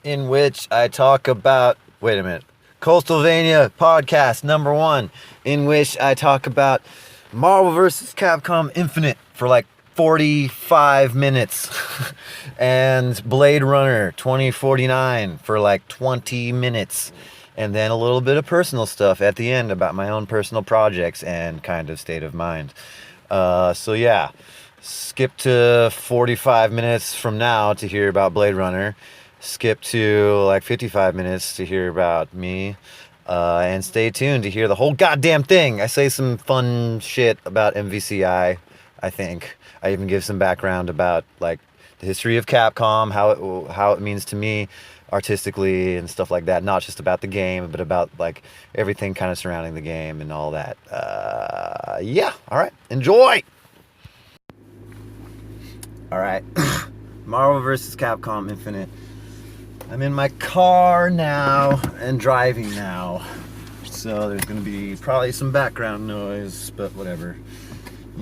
in which I talk about, Coastalvania podcast number 1, in which I talk about Marvel vs. Capcom Infinite for like 45 minutes and Blade Runner 2049 for like 20 minutes, and then a little bit of personal stuff at the end about my own personal projects and kind of state of mind. So yeah, skip to 45 minutes from now to hear about Blade Runner. Skip to like 55 minutes to hear about me, and stay tuned to hear the whole goddamn thing. I say some fun shit about MVCI, I think. I even give some background about like the history of Capcom, how it means to me artistically and stuff like that. Not just about the game, but about like everything kind of surrounding the game and all that. Yeah, all right, enjoy. All right, Marvel vs. Capcom Infinite. I'm in my car now and driving now, so there's gonna be probably some background noise, but whatever. I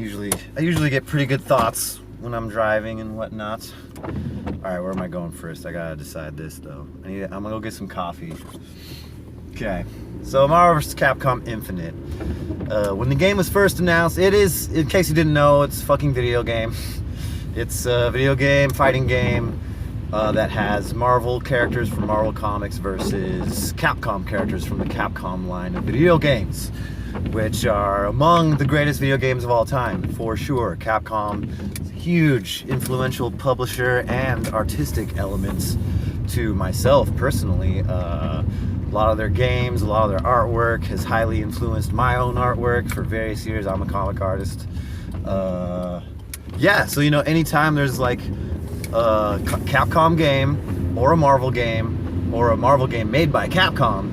usually get pretty good thoughts when I'm driving and whatnot. All right, where am I going first? I gotta decide this though. I'm gonna go get some coffee. Okay, so Marvel vs. Capcom Infinite. When the game was first announced, it is, in case you didn't know, it's a fucking video game. It's a video game, fighting game. That has Marvel characters from Marvel Comics versus Capcom characters from the Capcom line of video games, which are among the greatest video games of all time, for sure. Capcom is a huge, influential publisher and artistic elements to myself personally. A lot of their games, a lot of their artwork has highly influenced my own artwork for various years. I'm a comic artist. Yeah, so anytime there's like a Capcom game or a Marvel game or a Marvel game made by Capcom,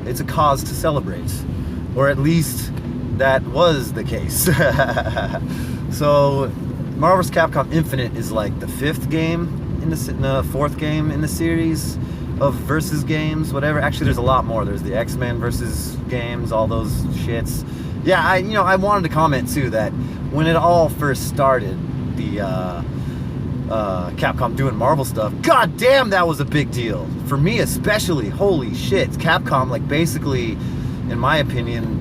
it's a cause to celebrate, or at least that was the case. So Marvel vs. Capcom Infinite is like the 5th game in the 4th game in the series of versus games, whatever. Actually, there's a lot more. There's the X-Men versus games, all those shits. Yeah, I wanted to comment too that when it all first started, the Capcom doing Marvel stuff, god damn, that was a big deal for me, especially. Holy shit, Capcom, like, basically, in my opinion,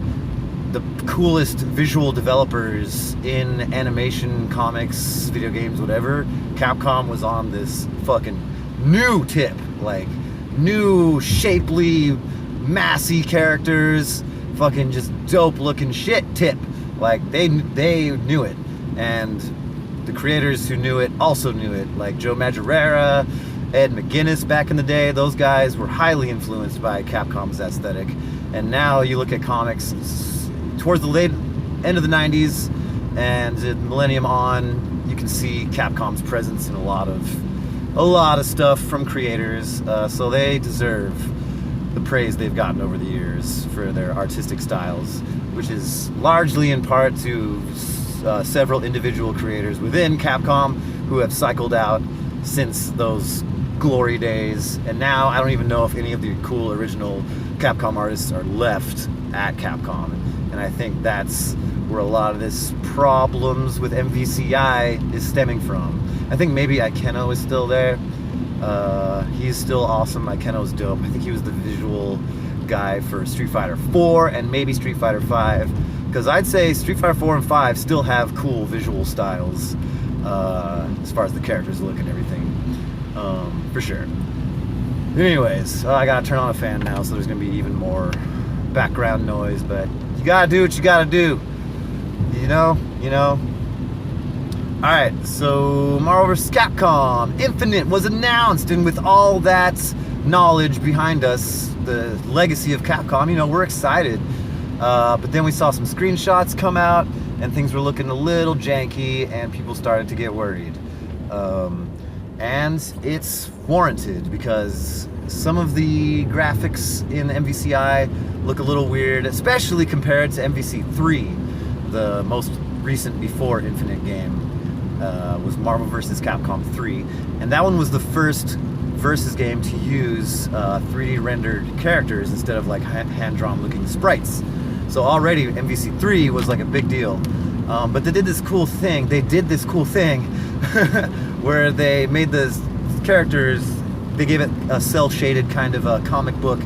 the coolest visual developers in animation, comics, video games, whatever. Capcom was on this fucking new tip, like new shapely, massy characters, fucking just dope looking shit tip. Like they knew it, and the creators who knew it also knew it, like Joe Madureira, Ed McGuinness back in the day. Those guys were highly influenced by Capcom's aesthetic. And now you look at comics towards the late end of the 90s and the millennium on, you can see Capcom's presence in a lot of stuff from creators. So they deserve the praise they've gotten over the years for their artistic styles, which is largely in part to several individual creators within Capcom who have cycled out since those glory days, and now I don't even know if any of the cool original Capcom artists are left at Capcom, and I think that's where a lot of this problems with MVCI is stemming from. I think maybe Ikeno is still there. He's still awesome. Ikeno's dope. I think he was the visual guy for Street Fighter 4 and maybe Street Fighter 5. Because I'd say Street Fighter 4 and 5 still have cool visual styles as far as the characters look and everything, for sure. Anyways, I gotta turn on a fan now, so there's gonna be even more background noise, but you gotta do what you gotta do, you know? Alright, so Marvel vs. Capcom Infinite was announced, and with all that knowledge behind us, the legacy of Capcom, we're excited. But then we saw some screenshots come out, and things were looking a little janky, and people started to get worried. And it's warranted, because some of the graphics in MVCI look a little weird, especially compared to MVC3, the most recent before Infinite game. Was Marvel vs. Capcom 3, and that one was the first versus game to use 3D rendered characters instead of like hand-drawn looking sprites. So already MVC3 was like a big deal, but they did this cool thing where they made the characters, they gave it a cel-shaded kind of a comic book,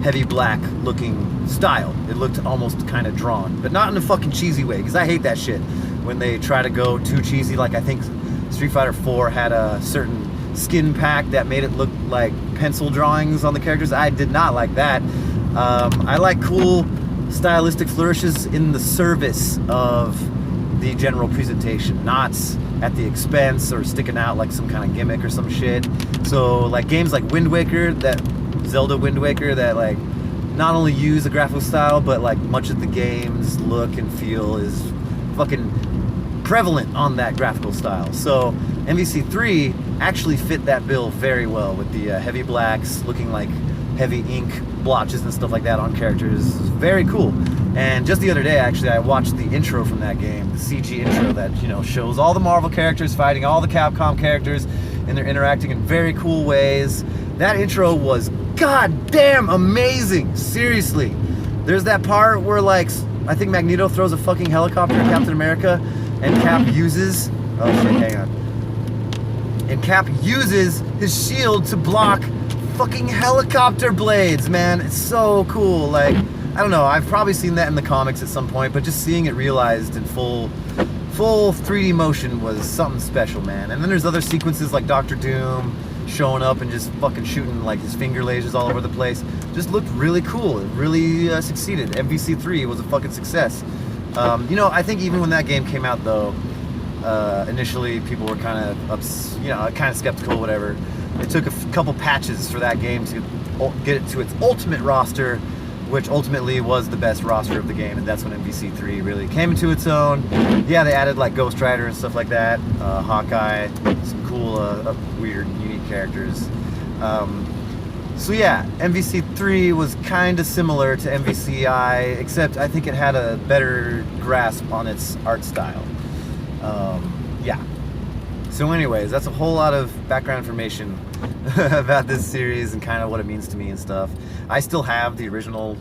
heavy black looking style. It looked almost kind of drawn, but not in a fucking cheesy way, because I hate that shit when they try to go too cheesy. Like I think Street Fighter 4 had a certain skin pack that made it look like pencil drawings on the characters. I did not like that. I like cool stylistic flourishes in the service of the general presentation, not at the expense or sticking out like some kind of gimmick or some shit. So like games like Wind Waker, that Zelda Wind Waker, that like not only use a graphical style, but like much of the game's look and feel is fucking prevalent on that graphical style. So MVC3 actually fit that bill very well with the heavy blacks looking like heavy ink blotches and stuff like that on characters. Very cool. And just the other day, actually, I watched the intro from that game, the CG intro that, you know, shows all the Marvel characters fighting all the Capcom characters, and they're interacting in very cool ways. That intro was goddamn amazing. Seriously. There's that part where, like, I think Magneto throws a fucking helicopter at Captain America, and Cap uses... Oh shit, hang on. And Cap uses his shield to block fucking helicopter blades, man. It's so cool. Like, I don't know, I've probably seen that in the comics at some point, but just seeing it realized in full 3D motion was something special, man. And then there's other sequences like Doctor Doom showing up and just fucking shooting like his finger lasers all over the place. Just looked really cool. It really succeeded. MVC3 was a fucking success. You know, I think even when that game came out though, initially people were kind of skeptical, whatever. It took a couple patches for that game to get it to its ultimate roster, which ultimately was the best roster of the game, and that's when MVC3 really came into its own. Yeah, they added like Ghost Rider and stuff like that, Hawkeye, some cool, weird, unique characters. So yeah, MVC3 was kind of similar to MVCI, except I think it had a better grasp on its art style. Yeah. So anyways, that's a whole lot of background information about this series and kind of what it means to me and stuff. I still have the original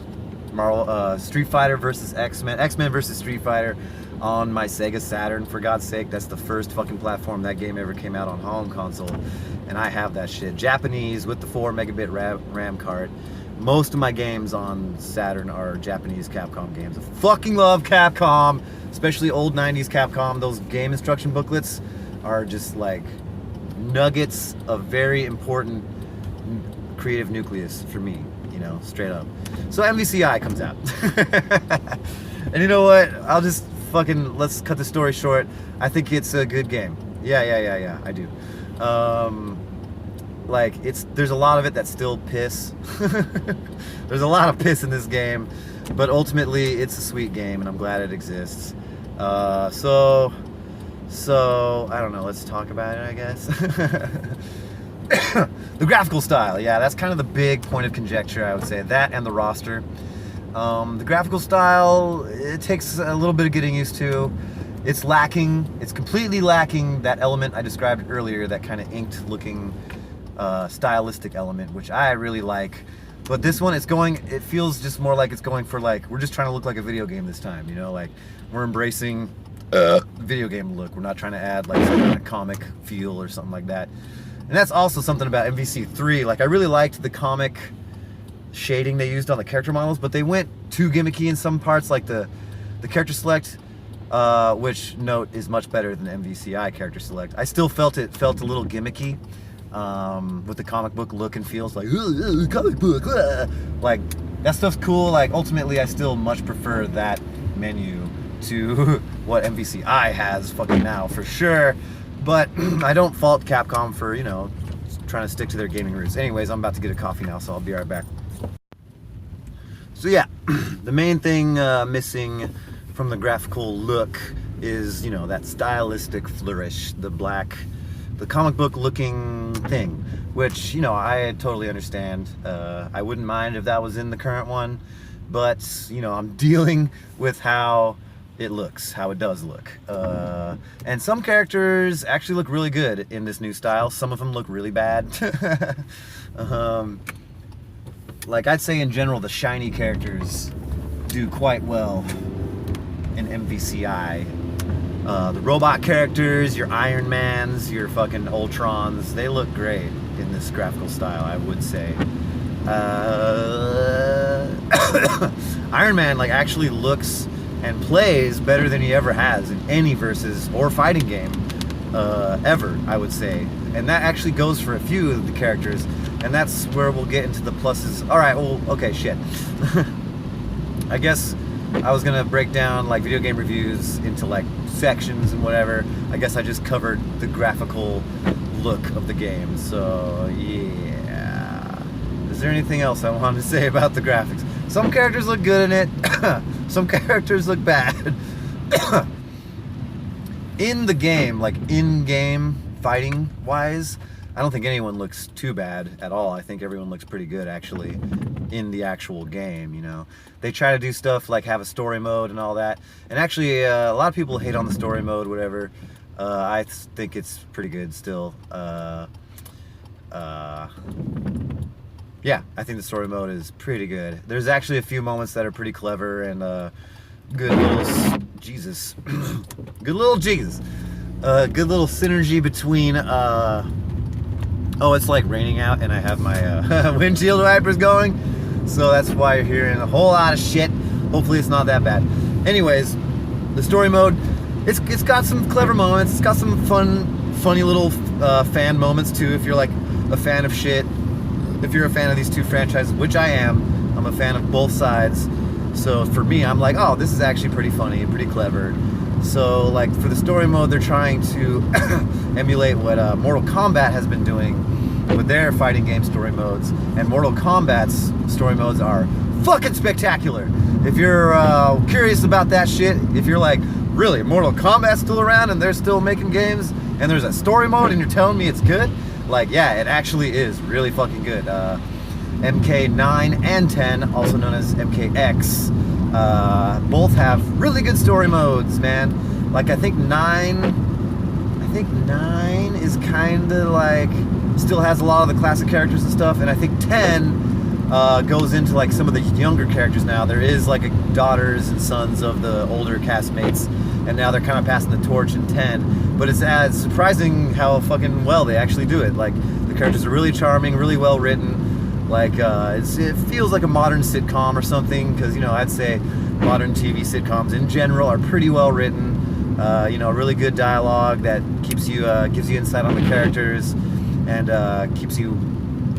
Marvel, Street Fighter versus X-Men versus Street Fighter on my Sega Saturn, for God's sake. That's the first fucking platform that game ever came out on home console, and I have that shit. Japanese with the 4 megabit RAM card. Most of my games on Saturn are Japanese Capcom games. I fucking love Capcom, especially old 90s Capcom. Those game instruction booklets are just like nuggets of very important creative nucleus for me, you know, straight up. So MVCI comes out. And you know what? I'll just fucking, let's cut the story short. I think it's a good game. Yeah, I do. Like, there's a lot of it that's still piss. There's a lot of piss in this game, but ultimately it's a sweet game and I'm glad it exists. So, I don't know, let's talk about it, I guess. The graphical style, yeah, that's kind of the big point of conjecture, I would say. That and the roster. The graphical style, it takes a little bit of getting used to. It's lacking, it's completely lacking that element I described earlier, that kind of inked looking stylistic element, which I really like. But this one, it feels just more like it's going for like, we're just trying to look like a video game this time, you know, like we're embracing video game look. We're not trying to add like some kind of comic feel or something like that. And that's also something about MVC3. Like, I really liked the comic shading they used on the character models, but they went too gimmicky in some parts, like the character select, which note is much better than MVCI character select. I still felt it felt a little gimmicky with the comic book look and feels like comic book. Like, that stuff's cool. Like, ultimately, I still much prefer that menu to what MVCI has fucking now, for sure. But I don't fault Capcom for, you know, trying to stick to their gaming roots. Anyways, I'm about to get a coffee now, so I'll be right back. So yeah, the main thing missing from the graphical look is, you know, that stylistic flourish, the comic book looking thing, which, you know, I totally understand. I wouldn't mind if that was in the current one, but, you know, I'm dealing with how it looks, how it does look. And some characters actually look really good in this new style. Some of them look really bad. Like, I'd say in general, the shiny characters do quite well in MVCI. The robot characters, your Iron Mans, your fucking Ultrons, they look great in this graphical style, I would say. Iron Man like actually looks and plays better than he ever has in any versus or fighting game ever, I would say. And that actually goes for a few of the characters, and that's where we'll get into the pluses. Alright, well, okay, shit. I guess I was gonna break down like video game reviews into like sections and whatever. I guess I just covered the graphical look of the game, so yeah. Is there anything else I wanted to say about the graphics? Some characters look good in it, some characters look bad. In the game, like in-game fighting wise, I don't think anyone looks too bad at all. I think everyone looks pretty good actually in the actual game, you know. They try to do stuff like have a story mode and all that. And actually, a lot of people hate on the story mode, whatever. I think it's pretty good still. Yeah, I think the story mode is pretty good. There's actually a few moments that are pretty clever and good little Jesus. Good little Jesus. Good little synergy between oh, it's like raining out and I have my windshield wipers going, so that's why you're hearing a whole lot of shit. Hopefully it's not that bad. Anyways, the story mode, it's got some clever moments. It's got some funny little fan moments too. If you're like a fan of shit, if you're a fan of these two franchises, which I am, I'm a fan of both sides. So for me, I'm like, oh, this is actually pretty funny and pretty clever. So like for the story mode, they're trying to emulate what Mortal Kombat has been doing with their fighting game story modes. And Mortal Kombat's story modes are fucking spectacular. If you're curious about that shit, if you're like, really, Mortal Kombat's still around and they're still making games and there's a story mode and you're telling me it's good? Like, yeah, it actually is really fucking good. MK9 and 10, also known as MKX, both have really good story modes, man. Like, I think 9 is kind of like, still has a lot of the classic characters and stuff, and I think 10 goes into like some of the younger characters now. There is like daughters and sons of the older castmates, and now they're kind of passing the torch in 10, but it's surprising how fucking well they actually do it. Like, the characters are really charming, really well written. Like, it feels like a modern sitcom or something, because, you know, I'd say modern TV sitcoms in general are pretty well written. You know, really good dialogue that keeps you, gives you insight on the characters, and keeps you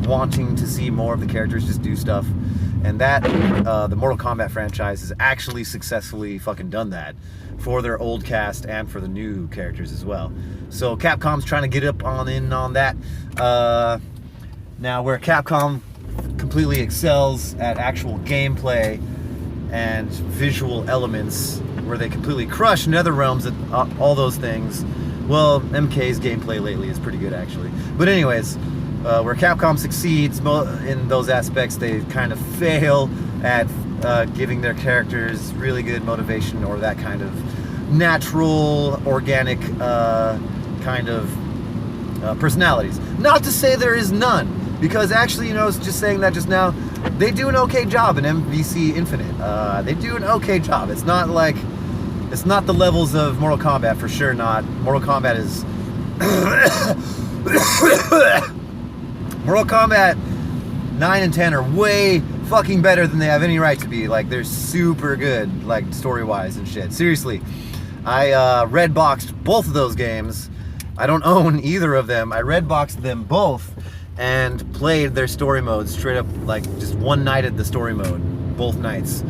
wanting to see more of the characters just do stuff. And that, the Mortal Kombat franchise has actually successfully fucking done that for their old cast and for the new characters as well. So Capcom's trying to get up in on that. Now, where Capcom completely excels at actual gameplay and visual elements, where they completely crush NetherRealms at all those things, well, MK's gameplay lately is pretty good actually. But anyways, where Capcom succeeds in those aspects, they kind of fail at giving their characters really good motivation or that kind of natural, organic kind of personalities. Not to say there is none, because actually, you know, it's just saying that just now, they do an okay job in MVC Infinite. They do an okay job. It's not like, it's not the levels of Mortal Kombat, for sure not. Mortal Kombat is... Mortal Kombat 9 and 10 are way fucking better than they have any right to be. Like, they're super good, like, story-wise and shit. Seriously, I red-boxed both of those games. I don't own either of them. I red-boxed them both and played their story mode straight up, like, just one night at the story mode, both nights.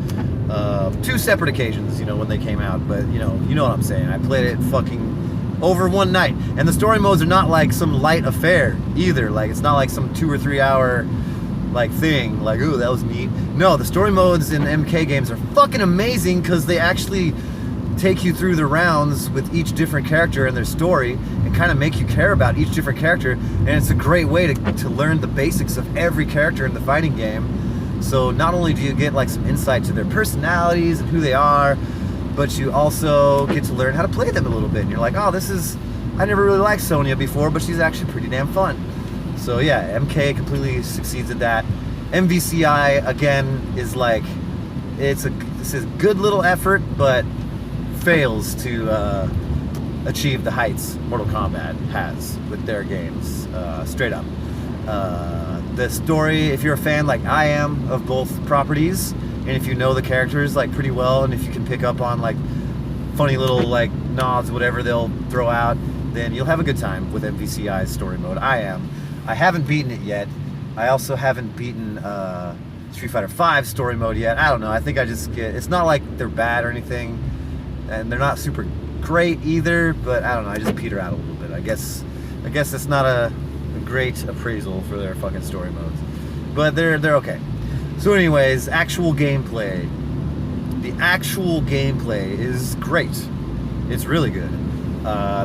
Two separate occasions, you know, when they came out, but, you know what I'm saying. I played it fucking over one night. And the story modes are not like some light affair either. Like, it's not like some 2 or 3 hour like thing, like, ooh, that was neat. No, the story modes in MK games are fucking amazing, because they actually take you through the rounds with each different character and their story, and kind of make you care about each different character. And it's a great way to learn the basics of every character in the fighting game. So not only do you get like some insight to their personalities and who they are, but you also get to learn how to play them a little bit. And you're like, oh, I never really liked Sonya before, but she's actually pretty damn fun. So yeah, MK completely succeeds at that. MVCI, again, is like, this is a good little effort, but fails to achieve the heights Mortal Kombat has with their games, straight up. The story, if you're a fan like I am of both properties, and if you know the characters like pretty well, and if you can pick up on like funny little like nods, whatever they'll throw out, then you'll have a good time with MVCI's story mode. I haven't beaten it yet. I also haven't beaten Street Fighter V story mode yet. I don't know. I think I just get... It's not like they're bad or anything, and they're not super great either, but I don't know. I just peter out a little bit. I guess it's not a great appraisal for their fucking story modes, but they're okay. So anyways, actual gameplay. The actual gameplay is great. It's really good.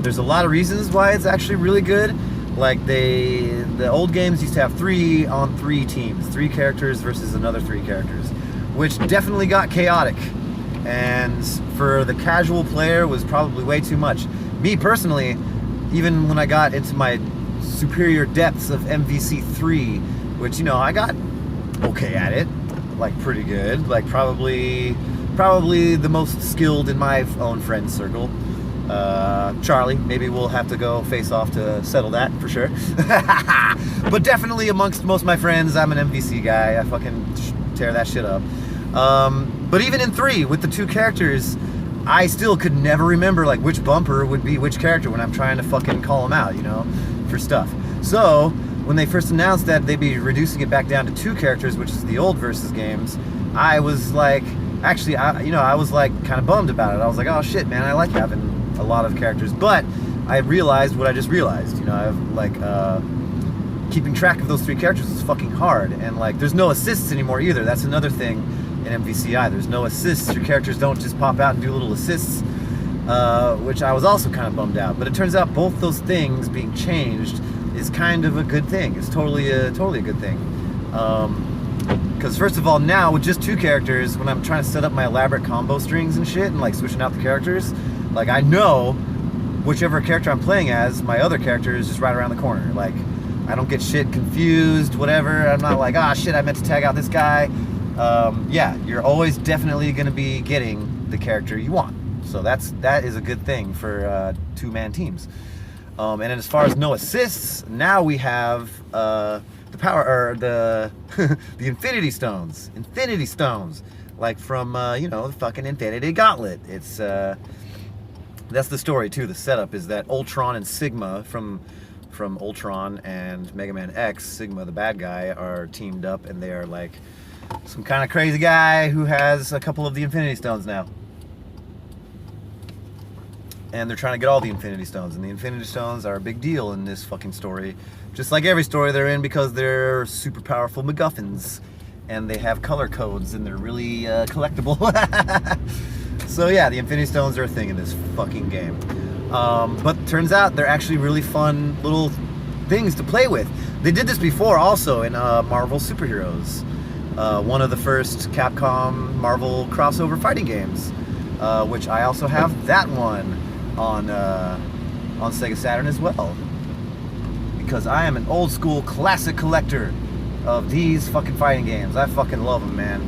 There's a lot of reasons why it's actually really good. Like the old games used to have 3-on-3 teams, 3 characters versus another 3 characters, which definitely got chaotic. And for the casual player was probably way too much. Me personally, even when I got into my superior depths of MVC3, which, you know, I got okay at it, like pretty good, like probably the most skilled in my own friend circle. Charlie, maybe we'll have to go face off to settle that for sure. But definitely amongst most of my friends, I'm an MVC guy. I fucking tear that shit up. But even in 3 with the 2 characters, I still could never remember like which bumper would be which character when I'm trying to fucking call them out, you know, for stuff. So when they first announced that they'd be reducing it back down to 2 characters, which is the old versus games, I was like, actually, I was like kind of bummed about it. I was like, oh shit, man, I like having a lot of characters, but I realized what I just realized. You know, I've like keeping track of those 3 characters is fucking hard, and like there's no assists anymore either. That's another thing in MVCI. There's no assists. Your characters don't just pop out and do little assists, which I was also kind of bummed out. But it turns out both those things being changed is kind of a good thing. It's totally a good thing. Because first of all, now with just 2 characters, when I'm trying to set up my elaborate combo strings and shit, and like switching out the characters, like I know whichever character I'm playing as, my other character is just right around the corner. Like I don't get shit confused, whatever. I'm not like, ah, shit, I meant to tag out this guy. Yeah, you're always definitely going to be getting the character you want. So that is a good thing for 2-man teams. And as far as no assists, now we have the power, or the the Infinity Stones. Infinity Stones, like from you know, the fucking Infinity Gauntlet. It's that's the story too. The setup is that Ultron and Sigma from Ultron and Mega Man X, Sigma the bad guy, are teamed up, and they are like some kind of crazy guy who has a couple of the Infinity Stones now. And they're trying to get all the Infinity Stones, and the Infinity Stones are a big deal in this fucking story. Just like every story they're in, because they're super powerful MacGuffins, and they have color codes, and they're really collectible. So yeah, the Infinity Stones are a thing in this fucking game. But turns out they're actually really fun little things to play with. They did this before also in Marvel Superheroes, one of the first Capcom Marvel crossover fighting games, which I also have that one on Sega Saturn as well, because I am an old school classic collector of these fucking fighting games. I fucking love them, man.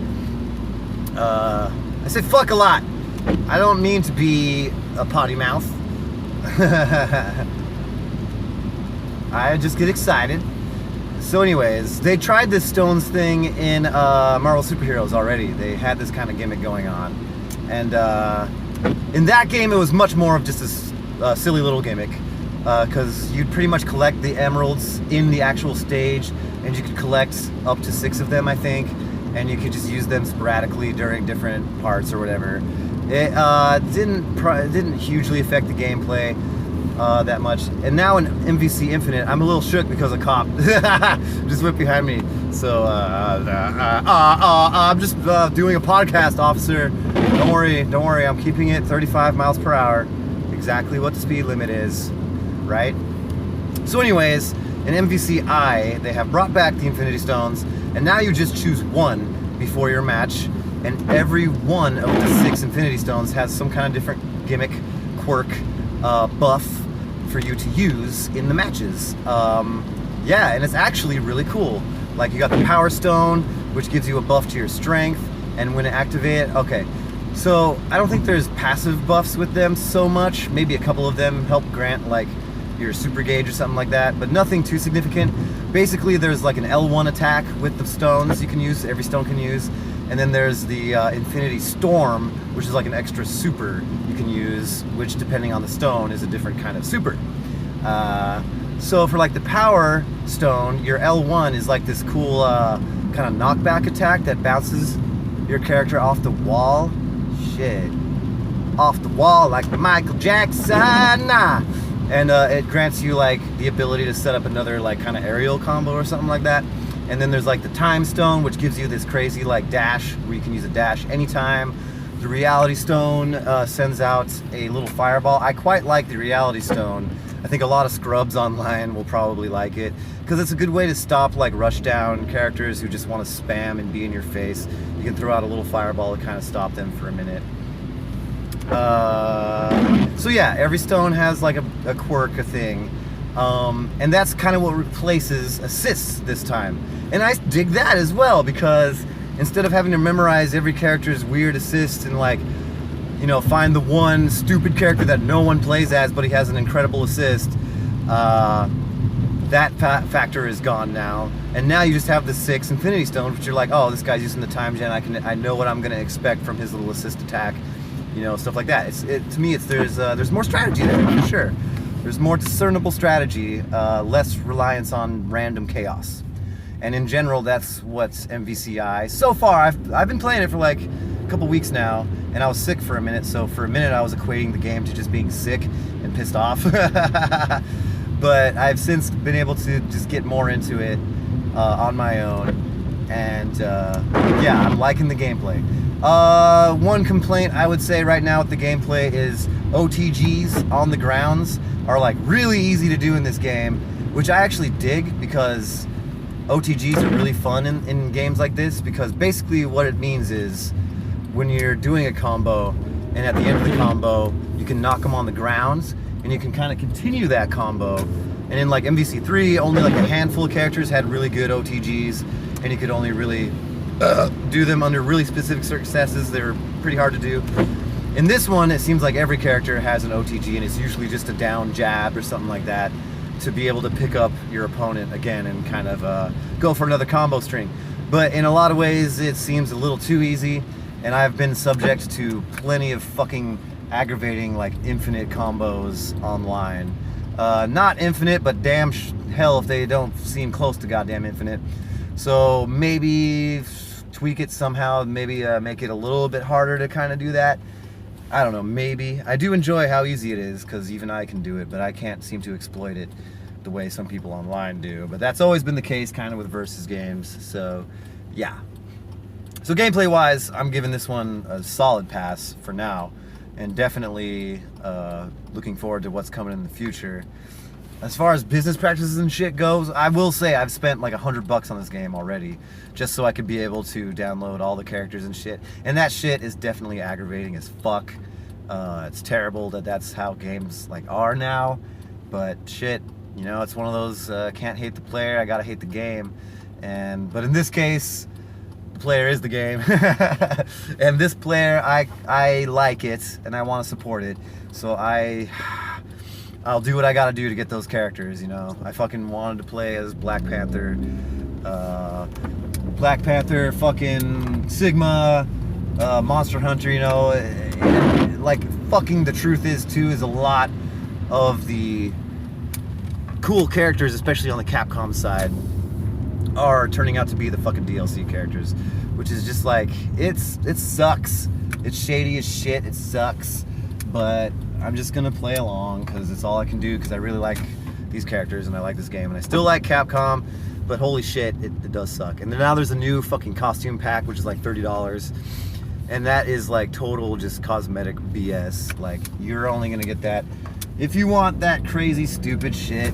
I say fuck a lot. I don't mean to be a potty mouth. I just get excited. So anyways, they tried this Stones thing in Marvel Superheroes already. They had this kind of gimmick going on, and in that game it was much more of just a silly little gimmick, because you'd pretty much collect the emeralds in the actual stage, and you could collect up to 6 of them, I think, and you could just use them sporadically during different parts or whatever. It didn't hugely affect the gameplay that much. And now in MVC Infinite, I'm a little shook because a cop just went behind me. So I'm just doing a podcast, officer. Don't worry. I'm keeping it 35 miles per hour, exactly what the speed limit is, right? So anyways, in MVCI, they have brought back the Infinity Stones, and now you just choose one before your match, and every one of the 6 Infinity Stones has some kind of different gimmick, quirk, buff for you to use in the matches. Yeah, and it's actually really cool. Like, you got the Power Stone, which gives you a buff to your strength, and when it activates, okay, So I don't think there's passive buffs with them so much. Maybe a couple of them help grant like your super gauge or something like that, but nothing too significant. Basically, there's like an L1 attack with the stones you can use, every stone can use, and then there's the Infinity Storm, which is like an extra super you can use, which depending on the stone is a different kind of super. So for like the Power Stone, your L1 is like this cool kind of knockback attack that bounces your character off the wall. Shit. Off the wall like Michael Jackson. Nah. And it grants you like the ability to set up another like kind of aerial combo or something like that. And then there's like the Time Stone, which gives you this crazy like dash where you can use a dash anytime. The Reality Stone sends out a little fireball. I quite like the Reality Stone. I think a lot of scrubs online will probably like it because it's a good way to stop like rush down characters who just want to spam and be in your face. You can throw out a little fireball to kind of stop them for a minute. So yeah, every stone has like a quirk, a thing. And that's kind of what replaces assists this time. And I dig that as well because instead of having to memorize every character's weird assist and like, you know, find the one stupid character that no one plays as but he has an incredible assist, that factor is gone now. And now you just have the 6 Infinity Stones, which you're like, oh, this guy's using the time gen, I know what I'm gonna expect from his little assist attack, you know, stuff like that. To me, there's more strategy there, for sure. There's more discernible strategy, less reliance on random chaos. And in general, that's what's MVCI. So far, I've been playing it for like a couple weeks now, and I was sick for a minute, so for a minute I was equating the game to just being sick and pissed off. But I've since been able to just get more into it on my own, and yeah, I'm liking the gameplay. One complaint I would say right now with the gameplay is OTGs on the grounds are like really easy to do in this game, which I actually dig because OTGs are really fun in games like this, because basically what it means is when you're doing a combo and at the end of the combo you can knock them on the grounds and you can kind of continue that combo. And in like MVC3, only like a handful of characters had really good OTGs, and you could only really do them under really specific successes. They were pretty hard to do. In this one, it seems like every character has an OTG, and it's usually just a down jab or something like that to be able to pick up your opponent again and kind of go for another combo string. But in a lot of ways, it seems a little too easy, and I've been subject to plenty of fucking aggravating like infinite combos online. Not infinite, but damn hell if they don't seem close to goddamn infinite. So maybe tweak it somehow, maybe make it a little bit harder to kind of do that. I don't know, maybe. I do enjoy how easy it is, because even I can do it, but I can't seem to exploit it the way some people online do. But that's always been the case kind of with versus games, so yeah. So gameplay wise, I'm giving this one a solid pass for now, and definitely looking forward to what's coming in the future. As far as business practices and shit goes, I will say I've spent like $100 on this game already, just so I could be able to download all the characters and shit. And that shit is definitely aggravating as fuck. It's terrible that that's how games like are now, but shit, you know, it's one of those can't hate the player, I gotta hate the game. But in this case, the player is the game. And this player, I like it and I want to support it, so I'll do what I gotta do to get those characters, you know. I fucking wanted to play as Black Panther, fucking Sigma, Monster Hunter, you know. And, like, fucking the truth is, too, is a lot of the cool characters, especially on the Capcom side, are turning out to be the fucking DLC characters, which is just like, it sucks. It's shady as shit, it sucks, but I'm just gonna play along because it's all I can do, because I really like these characters and I like this game and I still like Capcom, but holy shit, it does suck. And then now there's a new fucking costume pack, which is like $30, and that is like total just cosmetic BS. Like, you're only gonna get that if you want that crazy stupid shit,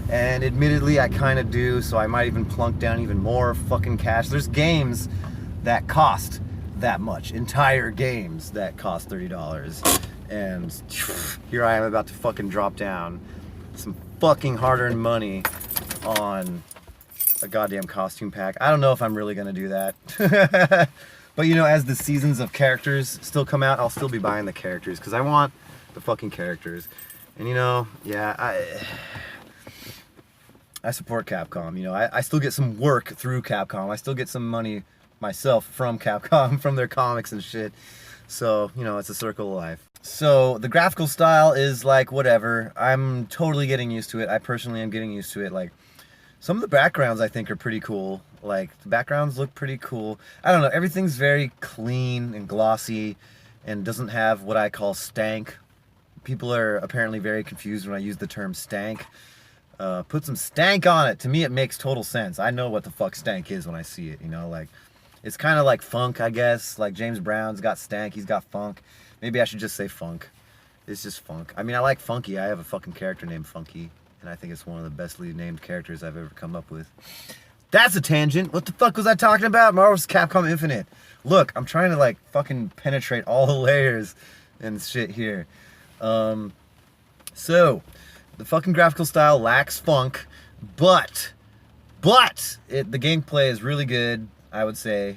and admittedly I kind of do, so I might even plunk down even more fucking cash. There's games that cost that much, entire games that cost $30. And here I am about to fucking drop down some fucking hard-earned money on a goddamn costume pack. I don't know if I'm really gonna do that. But you know, as the seasons of characters still come out, I'll still be buying the characters because I want the fucking characters. And you know, yeah, I support Capcom. You know, I still get some work through Capcom. I still get some money myself from Capcom, from their comics and shit. So, you know, it's a circle of life. So, the graphical style is like whatever. I'm totally getting used to it. I personally am getting used to it. Like, some of the backgrounds I think are pretty cool. Like, the backgrounds look pretty cool. I don't know, everything's very clean and glossy and doesn't have what I call stank. People are apparently very confused when I use the term stank. Put some stank on it. To me, it makes total sense. I know what the fuck stank is when I see it, you know, like, it's kind of like funk, I guess. Like, James Brown's got stank, he's got funk. Maybe I should just say funk. It's just funk. I mean, I like Funky. I have a fucking character named Funky, and I think it's one of the bestly named characters I've ever come up with. That's a tangent. What the fuck was I talking about? Marvel's Capcom Infinite. Look, I'm trying to, like, fucking penetrate all the layers and shit here. So, the fucking graphical style lacks funk, but the gameplay is really good, I would say.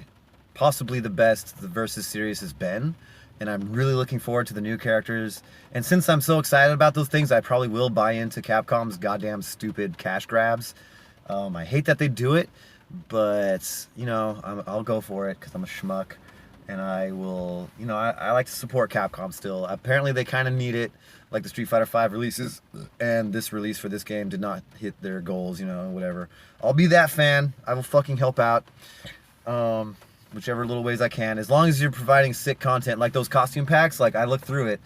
Possibly the best the Versus series has been, and I'm really looking forward to the new characters. And since I'm so excited about those things, I probably will buy into Capcom's goddamn stupid cash grabs. I hate that they do it, but, you know, I'll go for it because I'm a schmuck. And I will, you know, I like to support Capcom still. Apparently they kind of need it, like the Street Fighter V releases, and this release for this game did not hit their goals, you know, whatever. I'll be that fan. I will fucking help out, whichever little ways I can. As long as you're providing sick content, like those costume packs, like I look through it,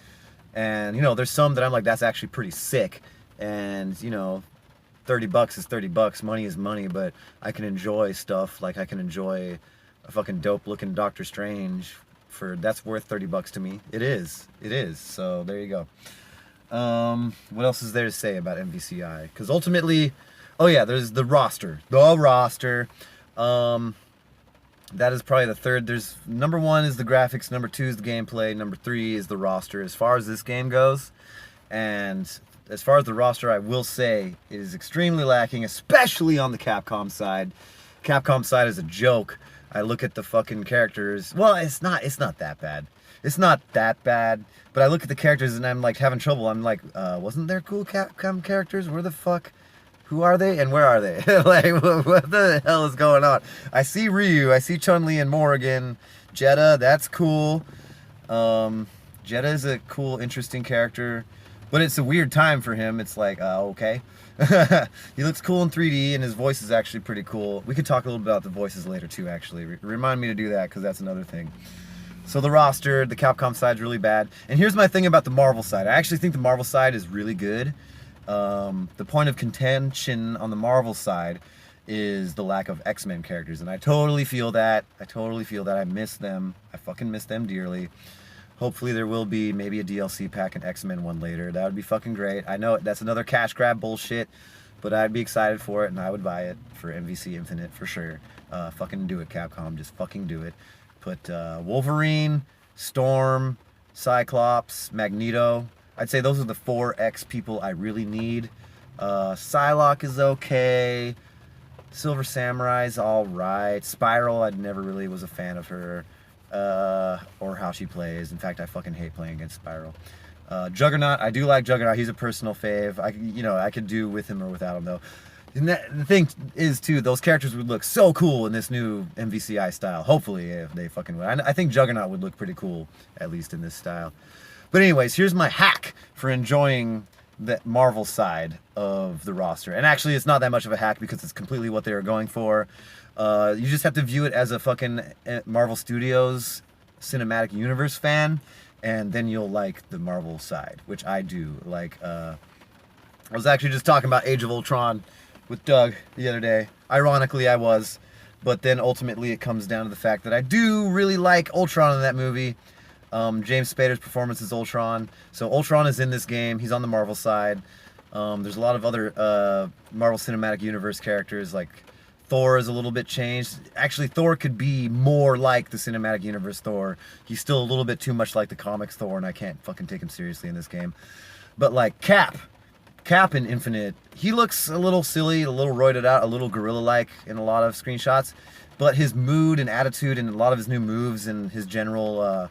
and, you know, there's some that I'm like, that's actually pretty sick. And, you know, $30 is $30, money is money, but I can enjoy stuff, like I can enjoy a fucking dope looking Doctor Strange that's worth $30 to me. It is. So there you go. What else is there to say about MVCI? Because ultimately, oh yeah, there's the roster. That is probably the third. There's number 1 is the graphics, number 2 is the gameplay, number 3 is the roster. As far as this game goes, and as far as the roster, I will say it is extremely lacking, especially on the Capcom side. Capcom side is a joke. I look at the fucking characters. Well, it's not that bad. It's not that bad. But I look at the characters and I'm like having trouble. I'm like, wasn't there cool Capcom characters? Where the fuck? Who are they and where are they? Like, what the hell is going on? I see Ryu. I see Chun-Li and Morrigan. Jeddah, that's cool. Jeddah is a cool, interesting character. But it's a weird time for him. It's like, okay. He looks cool in 3D, and his voice is actually pretty cool. We could talk a little bit about the voices later, too, actually. Remind me to do that, because that's another thing. So the roster, the Capcom side's really bad. And here's my thing about the Marvel side. I actually think the Marvel side is really good. The point of contention on the Marvel side is the lack of X-Men characters. And I totally feel that. I miss them. I fucking miss them dearly. Hopefully there will be maybe a DLC pack, an X-Men one later. That would be fucking great. I know that's another cash grab bullshit, but I'd be excited for it, and I would buy it for MVC Infinite for sure. Fucking do it, Capcom. Just fucking do it. Put Wolverine, Storm, Cyclops, Magneto. I'd say those are the 4 X people I really need. Psylocke is okay. Silver Samurai's alright. Spiral, I never really was a fan of her. Or how she plays. In fact, I fucking hate playing against Spiral. Juggernaut, I do like Juggernaut. He's a personal fave. I could do with him or without him though. And the thing is too, those characters would look so cool in this new MVCI style. Hopefully, if they fucking would. I think Juggernaut would look pretty cool, at least in this style. But anyways, here's my hack for enjoying the Marvel side of the roster. And actually, it's not that much of a hack because it's completely what they were going for. You just have to view it as a fucking Marvel Studios cinematic universe fan, and then you'll like the Marvel side, which I do. Like, I was actually just talking about Age of Ultron with Doug the other day. Ironically, I was, but then ultimately it comes down to the fact that I do really like Ultron in that movie. James Spader's performance as Ultron. So Ultron is in this game. He's on the Marvel side. There's a lot of other Marvel Cinematic Universe characters, like Thor is a little bit changed. Actually, Thor could be more like the Cinematic Universe Thor. He's still a little bit too much like the comics Thor, and I can't fucking take him seriously in this game. But like Cap in Infinite, he looks a little silly, a little roided out, a little gorilla-like in a lot of screenshots. but his mood and attitude and a lot of his new moves and his general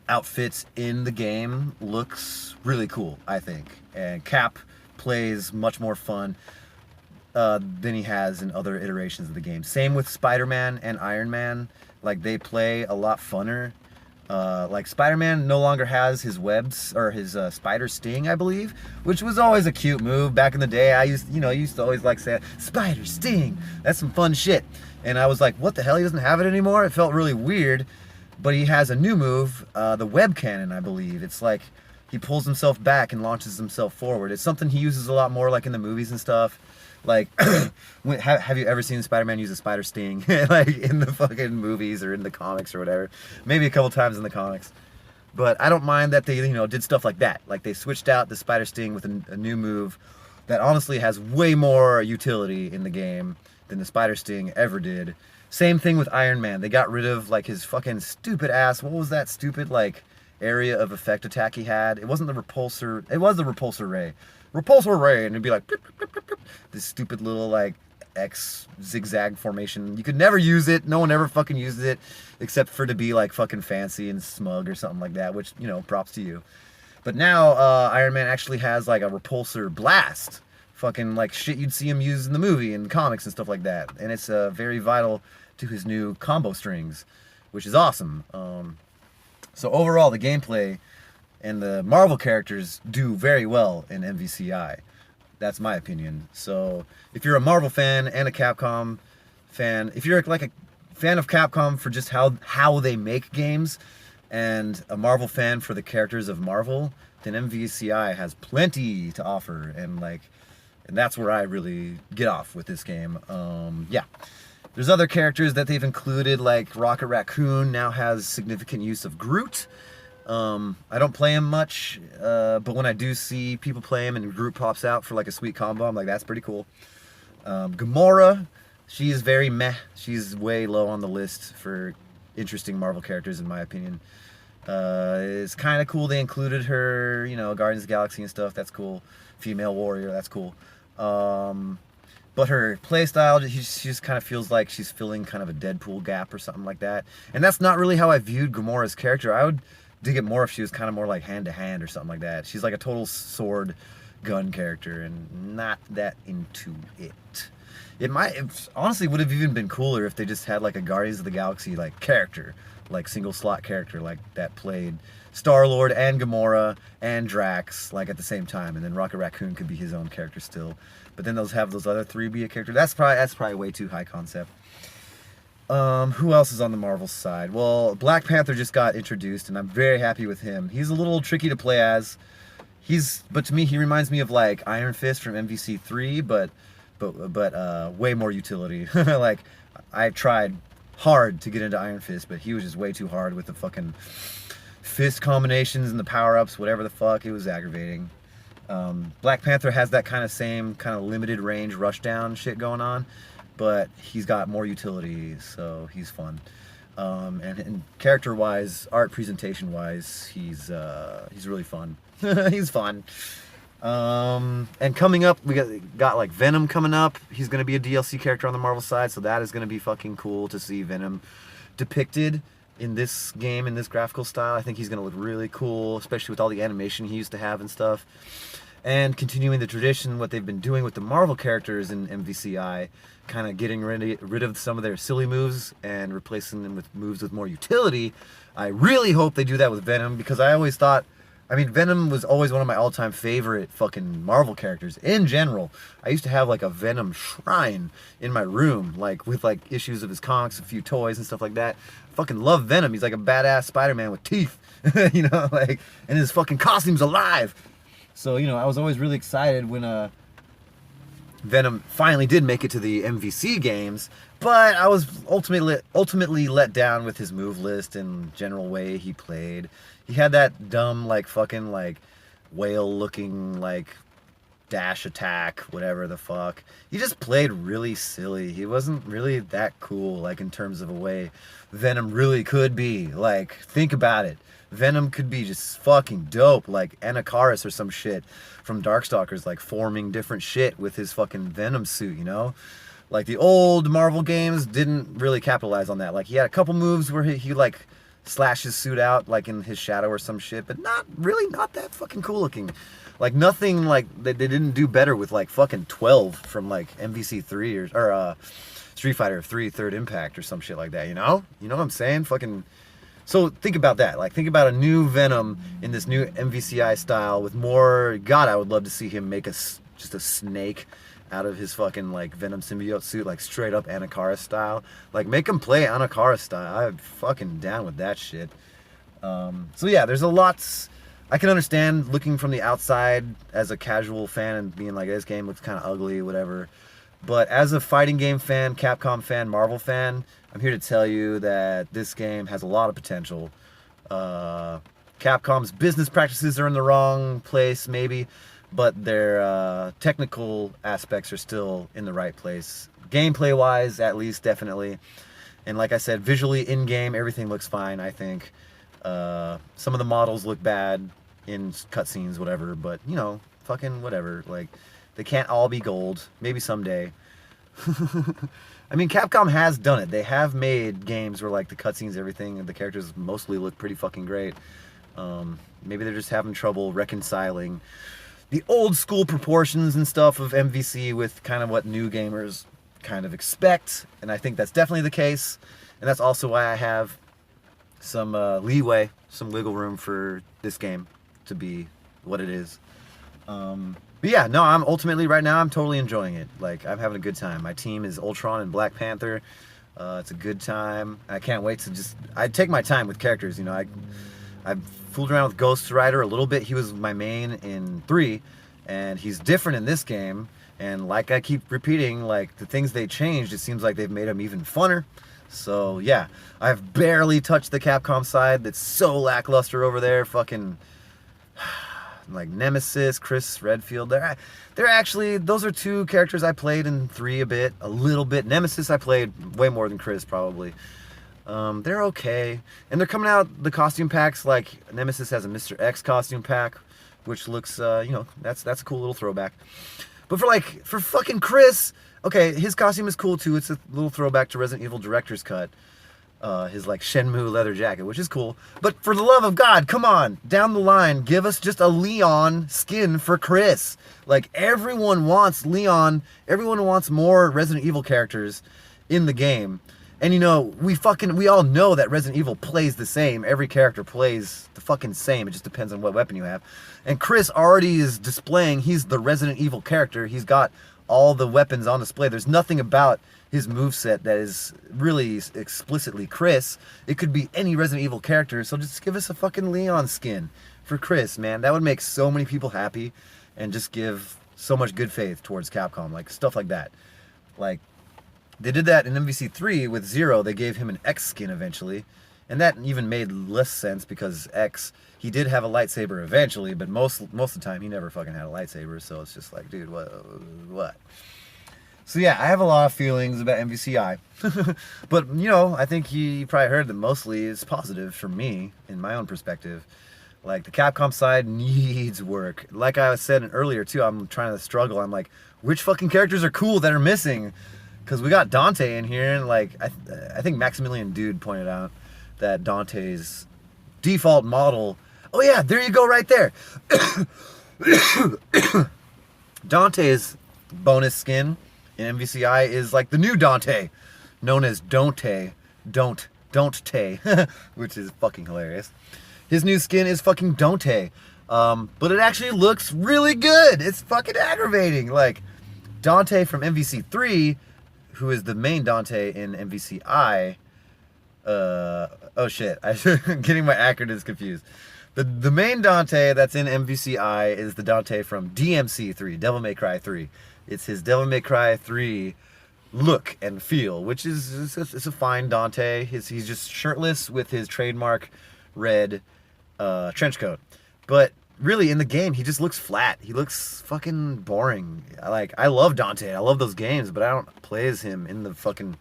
outfits in the game looks really cool, I think. And Cap plays much more fun than he has in other iterations of the game. Same with Spider-Man and Iron Man. Like, they play a lot funner. Like, Spider-Man no longer has his webs, or his spider sting, I believe, which was always a cute move back in the day. I used to always like say, spider sting, that's some fun shit. And I was like, what the hell, he doesn't have it anymore? It felt really weird. But he has a new move, the web cannon, I believe. It's like he pulls himself back and launches himself forward. It's something he uses a lot more, like in the movies and stuff. Like, have you ever seen Spider-Man use a spider sting, like in the fucking movies or in the comics or whatever? Maybe a couple times in the comics. But I don't mind that they, did stuff like that. Like, they switched out the spider sting with a new move that honestly has way more utility in the game than the spider sting ever did. Same thing with Iron Man. They got rid of, like, his fucking stupid ass, what was that stupid, like, area of effect attack he had? It wasn't the repulsor, it was the repulsor ray. Repulsor ray, and it'd be like, pip, pip, pip, pip, this stupid little, like, X zigzag formation. You could never use it. No one ever fucking uses it, except for to be, like, fucking fancy and smug or something like that, which, props to you. But now, Iron Man actually has, like, a repulsor blast. Fucking, like, shit you'd see him use in the movie and comics and stuff like that. And it's very vital to his new combo strings, which is awesome. So overall, the gameplay and the Marvel characters do very well in MVCI. That's my opinion. So if you're a Marvel fan and a Capcom fan, if you're like a fan of Capcom for just how they make games, and a Marvel fan for the characters of Marvel, then MVCI has plenty to offer, and that's where I really get off with this game. Yeah. There's other characters that they've included, like Rocket Raccoon now has significant use of Groot. I don't play him much, but when I do see people play him and Groot pops out for like a sweet combo, I'm like, that's pretty cool. Gamora, she is very meh. She's way low on the list for interesting Marvel characters, in my opinion. It's kind of cool they included her, Guardians of the Galaxy and stuff. That's cool. Female warrior, that's cool. But her playstyle, she just kind of feels like she's filling kind of a Deadpool gap or something like that. And that's not really how I viewed Gamora's character. I would dig it more if she was kind of more like hand-to-hand or something like that. She's like a total sword gun character, and not that into it. It honestly would have even been cooler if they just had like a Guardians of the Galaxy like character, like single slot character, like that played Star-Lord and Gamora and Drax like at the same time, and then Rocket Raccoon could be his own character still. But then those other three be a character. That's probably way too high concept. Who else is on the Marvel side? Well, Black Panther just got introduced, and I'm very happy with him. He's a little tricky to play as. But to me, he reminds me of like Iron Fist from MVC3, but way more utility. Like, I tried hard to get into Iron Fist, but he was just way too hard with the fucking fist combinations and the power-ups, whatever the fuck. It was aggravating. Black Panther has that same kind of limited range rushdown shit going on, but he's got more utility, so he's fun. And character-wise, art presentation-wise, he's really fun. He's fun. And coming up, we got like Venom coming up. He's gonna be a DLC character on the Marvel side, so that is gonna be fucking cool to see Venom depicted in this game, in this graphical style. I think he's gonna look really cool, especially with all the animation he used to have and stuff. And continuing the tradition, what they've been doing with the Marvel characters in MVCI, kind of getting rid of some of their silly moves and replacing them with moves with more utility. I really hope they do that with Venom, because I always thought, Venom was always one of my all-time favorite fucking Marvel characters in general. I used to have like a Venom shrine in my room, like with like issues of his comics, a few toys and stuff like that. I fucking love Venom. He's like a badass Spider-Man with teeth, and his fucking costume's alive. So, I was always really excited when Venom finally did make it to the MVC games, but I was ultimately let down with his move list and general way he played. He had that dumb, like, fucking, like, whale-looking, like, dash attack, whatever the fuck. He just played really silly. He wasn't really that cool, like, in terms of a way Venom really could be. Like, think about it. Venom could be just fucking dope, like Anakaris or some shit from Darkstalkers, like forming different shit with his fucking Venom suit, Like the old Marvel games didn't really capitalize on that. Like he had a couple moves where he like slash his suit out like in his shadow or some shit, but not that fucking cool looking. Like nothing like they didn't do better with like fucking 12 from like MVC 3 or Street Fighter 3 Third Impact or some shit like that, you know? You know what I'm saying? Fucking. So think about that. Like think about a new Venom in this new MVCI style with more. God, I would love to see him make just a snake out of his fucking like Venom symbiote suit, like straight up Anakara style. Like make him play Anakara style. I'm fucking down with that shit. So yeah, there's a lot. I can understand looking from the outside as a casual fan and being like, this game looks kind of ugly, whatever. But as a fighting game fan, Capcom fan, Marvel fan, I'm here to tell you that this game has a lot of potential. Capcom's business practices are in the wrong place, maybe, but their technical aspects are still in the right place. Gameplay-wise, at least, definitely. And like I said, visually, in-game, everything looks fine, I think. Some of the models look bad in cutscenes, whatever, but, you know, fucking whatever. Like, they can't all be gold. Maybe someday. I mean, Capcom has done it. They have made games where, like, the cutscenes, everything, and the characters mostly look pretty fucking great. Maybe they're just having trouble reconciling the old school proportions and stuff of MVC with kind of what new gamers kind of expect. And I think that's definitely the case. And that's also why I have some leeway, some wiggle room for this game to be what it is. But yeah, no, I'm ultimately right now I'm totally enjoying it. Like I'm having a good time. My team is Ultron and Black Panther. It's a good time. I can't wait to I take my time with characters. You know, I fooled around with Ghost Rider a little bit. He was my main in 3, and he's different in this game. And like I keep repeating, like the things they changed, it seems like they've made him even funner. So yeah, I've barely touched the Capcom side. That's so lackluster over there. Fucking like Nemesis, Chris Redfield. They're actually, those are 2 characters I played in 3 a little bit. Nemesis I played way more than Chris probably. They're okay, and they're coming out the costume packs. Like Nemesis has a Mr. X costume pack, which looks, you know, that's a cool little throwback. But for fucking Chris, okay, his costume is cool too. It's a little throwback to Resident Evil Director's Cut. His like Shenmue leather jacket, which is cool. But for the love of God, come on, down the line, give us just a Leon skin for Chris. Like everyone wants Leon. Everyone wants more Resident Evil characters in the game. And you know, we all know that Resident Evil plays the same. Every character plays the fucking same. It just depends on what weapon you have. And Chris already is displaying, he's the Resident Evil character. He's got all the weapons on display. There's nothing about his moveset that is really explicitly Chris. It could be any Resident Evil character, so just give us a fucking Leon skin for Chris, man. That would make so many people happy and just give so much good faith towards Capcom. Like, stuff like that. Like, they did that in MVC3 with Zero. They gave him an X skin eventually. And that even made less sense because X, he did have a lightsaber eventually, but most of the time he never fucking had a lightsaber. So it's just like, dude, what? So yeah, I have a lot of feelings about MVCI. But, you know, I think you probably heard that mostly it's positive for me, in my own perspective. Like, the Capcom side needs work. Like I said earlier, too, I'm trying to struggle. I'm like, which fucking characters are cool that are missing? Because we got Dante in here, and like I think Maximilian Dude pointed out that Dante's default model. Oh yeah, there you go, right there. Dante's bonus skin in MVCI is like the new Dante, known as Don't-Tay, which is fucking hilarious. His new skin is fucking Don't-Tay, but it actually looks really good. It's fucking aggravating. Like Dante from MVC3. Who is the main Dante in MVCI? Oh shit, I'm getting my acronyms confused. The main Dante that's in MVCI is the Dante from DMC3, Devil May Cry 3. It's his Devil May Cry 3 look and feel, which is it's a fine Dante. He's just shirtless with his trademark red trench coat. But really, in the game, he just looks flat. He looks fucking boring. I love Dante. I love those games, but I don't play as him in the fucking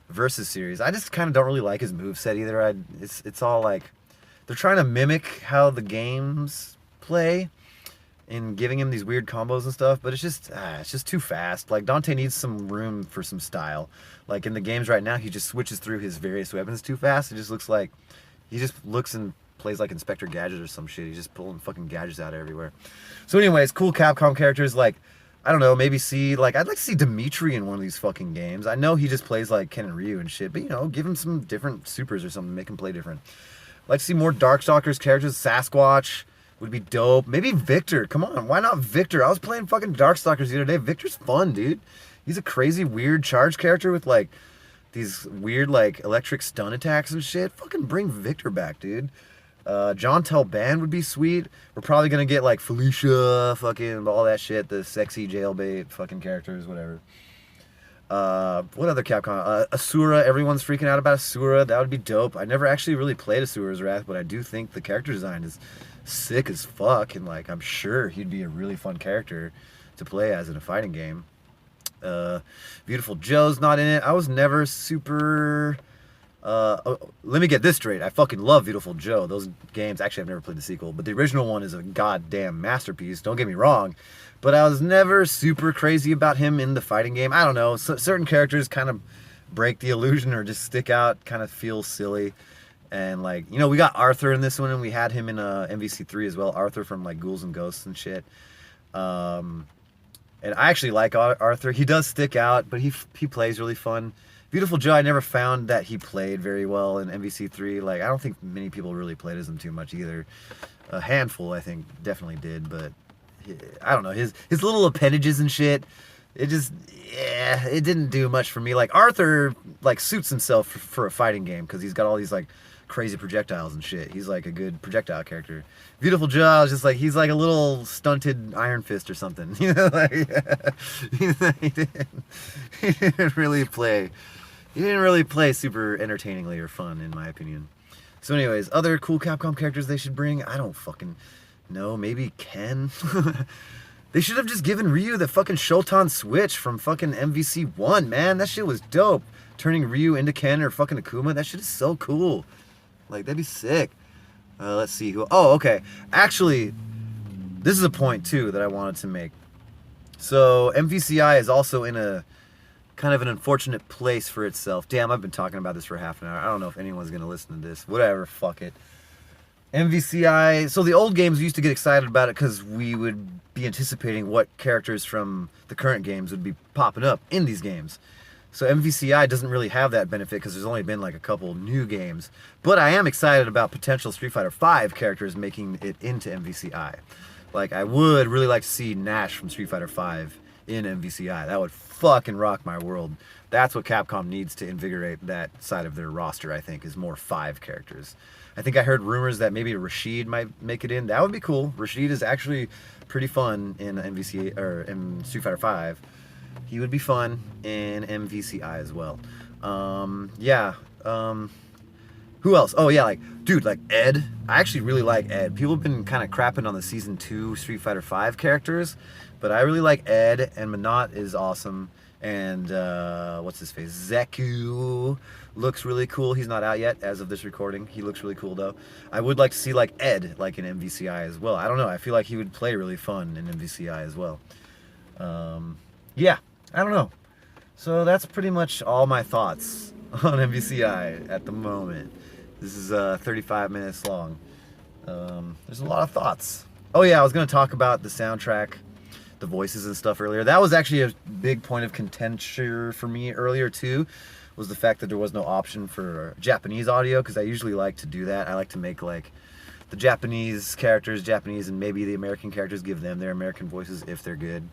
Versus series. I just kind of don't really like his moveset either. It's all like, they're trying to mimic how the games play, in giving him these weird combos and stuff, but it's just too fast. Like Dante needs some room for some style. Like in the games right now, he just switches through his various weapons too fast. It just looks like he just looks and plays like Inspector Gadget or some shit. He's just pulling fucking gadgets out everywhere. So anyways, cool Capcom characters. Like, I don't know, maybe see, like, I'd like to see Dimitri in one of these fucking games. I know he just plays like Ken and Ryu and shit, but you know, give him some different supers or something, make him play different. I'd like to see more Darkstalkers characters. Sasquatch would be dope. Maybe Victor. Come on, why not Victor? I was playing fucking Darkstalkers the other day. Victor's fun, dude. He's a crazy, weird charge character with like these weird like electric stun attacks and shit. Fucking bring Victor back, dude. John Telban would be sweet. We're probably gonna get like Felicia, fucking all that shit, the sexy jailbait fucking characters, whatever. What other Capcom? Asura, everyone's freaking out about Asura. That would be dope. I never actually really played Asura's Wrath, but I do think the character design is sick as fuck, and like I'm sure he'd be a really fun character to play as in a fighting game. Beautiful Joe's not in it. I was never super let me get this straight. I fucking love Beautiful Joe. Those games, actually I've never played the sequel, but the original one is a goddamn masterpiece, don't get me wrong, but I was never super crazy about him in the fighting game. I don't know, certain characters kind of break the illusion or just stick out, kind of feel silly. And like, you know, we got Arthur in this one, and we had him in MVC3 as well, Arthur from like Ghouls and Ghosts and shit. And I actually like Arthur. He does stick out, but he plays really fun. Beautiful Joe, I never found that he played very well in MVC3. Like, I don't think many people really played as him too much either. A handful, I think, definitely did, but I don't know. His little appendages and shit, it just, yeah, it didn't do much for me. Like, Arthur, like, suits himself for a fighting game because he's got all these, like, crazy projectiles and shit. He's, like, a good projectile character. Beautiful Joe, I was just like, he's like a little stunted Iron Fist or something. You know, like, he didn't really play. He didn't really play super entertainingly or fun, in my opinion. So anyways, other cool Capcom characters they should bring? I don't fucking know. Maybe Ken? They should have just given Ryu the fucking Shotan switch from fucking MVC1, man. That shit was dope. Turning Ryu into Ken or fucking Akuma, that shit is so cool. Like, that'd be sick. Let's see who... Oh, okay. Actually, this is a point, too, that I wanted to make. So, MVCI is also in a kind of an unfortunate place for itself. Damn, I've been talking about this for half an hour. I don't know if anyone's going to listen to this. Whatever, fuck it. MVCI, so the old games, we used to get excited about it because we would be anticipating what characters from the current games would be popping up in these games. So MVCI doesn't really have that benefit because there's only been like a couple new games. But I am excited about potential Street Fighter V characters making it into MVCI. Like, I would really like to see Nash from Street Fighter V in MVCI. That would fucking rock my world. That's what Capcom needs to invigorate that side of their roster, I think, is more 5 characters. I think I heard rumors that maybe Rashid might make it in. That would be cool. Rashid is actually pretty fun in MVC or in Street Fighter V. He would be fun in MVCI as well. Yeah. Who else? Oh yeah, like, dude, like Ed. I actually really like Ed. People have been kind of crapping on the Season 2 Street Fighter V characters, but I really like Ed, and Minot is awesome. And what's his face? Zeku looks really cool. He's not out yet as of this recording. He looks really cool though. I would like to see like Ed like in MVCI as well. I don't know. I feel like he would play really fun in MVCI as well. Yeah, I don't know. So that's pretty much all my thoughts on MVCI at the moment. This is 35 minutes long. There's a lot of thoughts. Oh yeah, I was gonna talk about the soundtrack, the voices and stuff earlier. That was actually a big point of contention for me earlier too, was the fact that there was no option for Japanese audio, because I usually like to do that. I like to make like the Japanese characters Japanese and maybe the American characters, give them their American voices if they're good.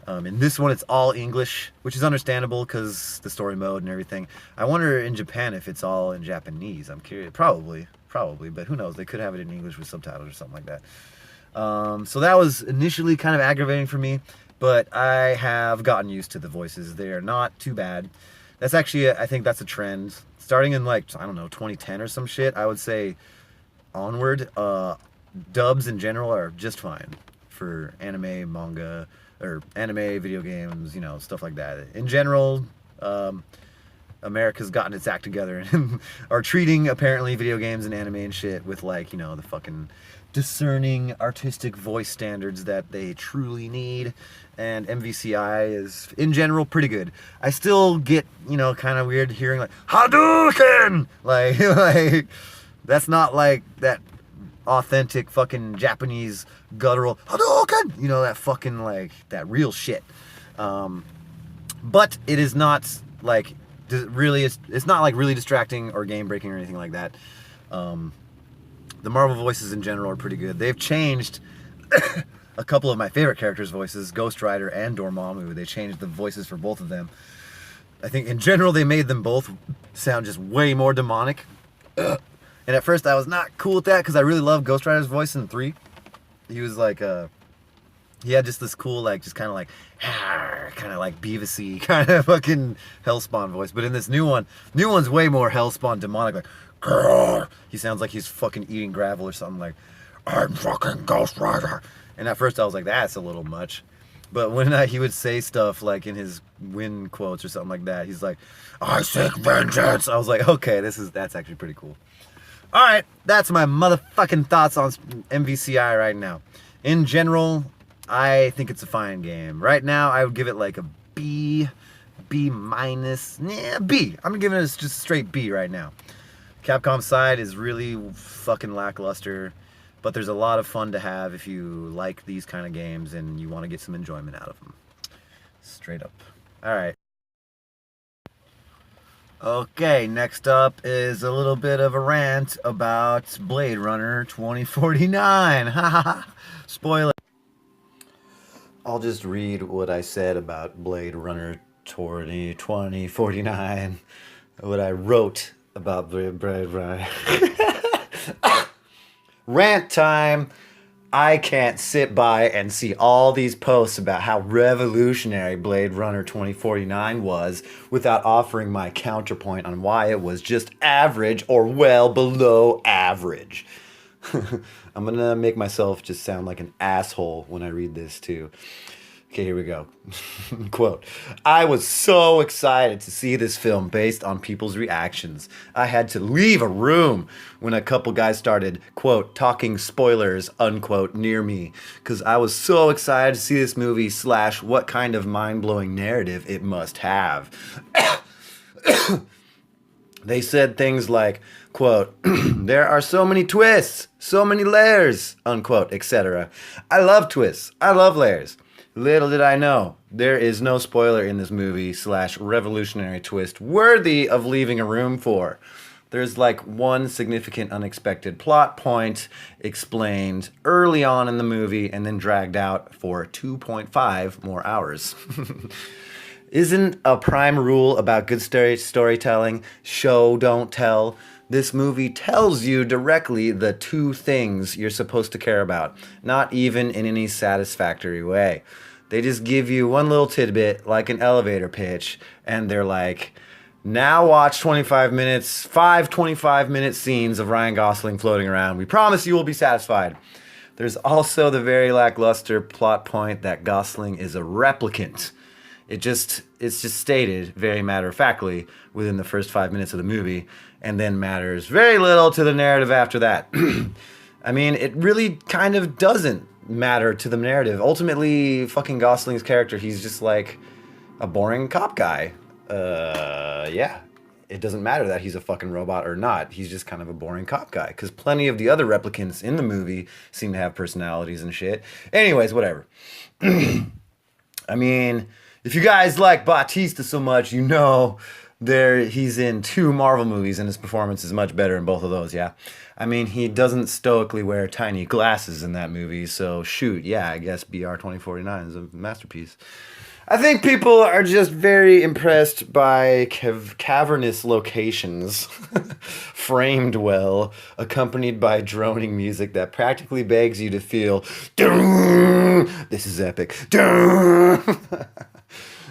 In this one it's all English, which is understandable because the story mode and everything. I wonder in Japan if it's all in Japanese. I'm curious. Probably, but who knows? They could have it in English with subtitles or something like that. So that was initially kind of aggravating for me, but I have gotten used to the voices. They are not too bad. That's actually, I think that's a trend. Starting in like, I don't know, 2010 or some shit, I would say onward, dubs in general are just fine for anime, manga, or anime, video games, you know, stuff like that. In general, America's gotten its act together and are treating apparently video games and anime and shit with like, you know, the fucking discerning artistic voice standards that they truly need. And MVCI is in general pretty good. I still get, you know, kind of weird hearing like Hadouken, like that's not like that authentic fucking Japanese guttural Hadouken, you know, that fucking like that real shit. But it is not like really, it's not like really distracting or game breaking or anything like that. The Marvel voices in general are pretty good. They've changed a couple of my favorite characters' voices, Ghost Rider and Dormammu. They changed the voices for both of them. I think in general they made them both sound just way more demonic. And at first I was not cool with that because I really loved Ghost Rider's voice in 3. He was like, he had just this cool, like, just kind of like Beavis-y kind of fucking Hellspawn voice. But in this new one's way more Hellspawn demonic, like, grrr. He sounds like he's fucking eating gravel or something, like, I'm fucking Ghost Rider. And at first I was like, that's a little much. But when he would say stuff like in his win quotes or something like that, he's like, I seek vengeance. I was like, okay, that's actually pretty cool. All right, that's my motherfucking thoughts on MVCI right now. In general, I think it's a fine game. Right now, I would give it like a B minus, B. I'm giving it just a straight B right now. Capcom side is really fucking lackluster, but there's a lot of fun to have if you like these kind of games and you want to get some enjoyment out of them. Straight up. All right. Okay, next up is a little bit of a rant about Blade Runner 2049. Haha. Spoiler. I'll just read what I said about Blade Runner 2049. What I wrote about Blade Runner. Rant time. I can't sit by and see all these posts about how revolutionary Blade Runner 2049 was without offering my counterpoint on why it was just average or well below average. I'm gonna make myself just sound like an asshole when I read this too. Okay, here we go. Quote, I was so excited to see this film based on people's reactions. I had to leave a room when a couple guys started, quote, talking spoilers, unquote, near me. Because I was so excited to see this movie / what kind of mind-blowing narrative it must have. They said things like, quote, there are so many twists, so many layers, unquote, etc. I love twists. I love layers. Little did I know, there is no spoiler in this movie / revolutionary twist worthy of leaving a room for. There's like one significant unexpected plot point explained early on in the movie and then dragged out for 2.5 more hours. Isn't a prime rule about good storytelling, show, don't tell? This movie tells you directly the 2 things you're supposed to care about, not even in any satisfactory way. They just give you one little tidbit, like an elevator pitch, and they're like, now watch 25 minutes, 5 25-minute scenes of Ryan Gosling floating around. We promise you will be satisfied. There's also the very lackluster plot point that Gosling is a replicant. It's just stated very matter-of-factly within the first 5 minutes of the movie, and then matters very little to the narrative after that. I mean, it really kind of doesn't matter to the narrative. Ultimately, fucking Gosling's character, he's just like a boring cop guy. Yeah. It doesn't matter that he's a fucking robot or not. He's just kind of a boring cop guy. Because plenty of the other replicants in the movie seem to have personalities and shit. Anyways, whatever. I mean, if you guys like Bautista so much, you know he's in 2 Marvel movies and his performance is much better in both of those, yeah? I mean, he doesn't stoically wear tiny glasses in that movie, so shoot, yeah, I guess BR 2049 is a masterpiece. I think people are just very impressed by cavernous locations, framed well, accompanied by droning music that practically begs you to feel, this is epic.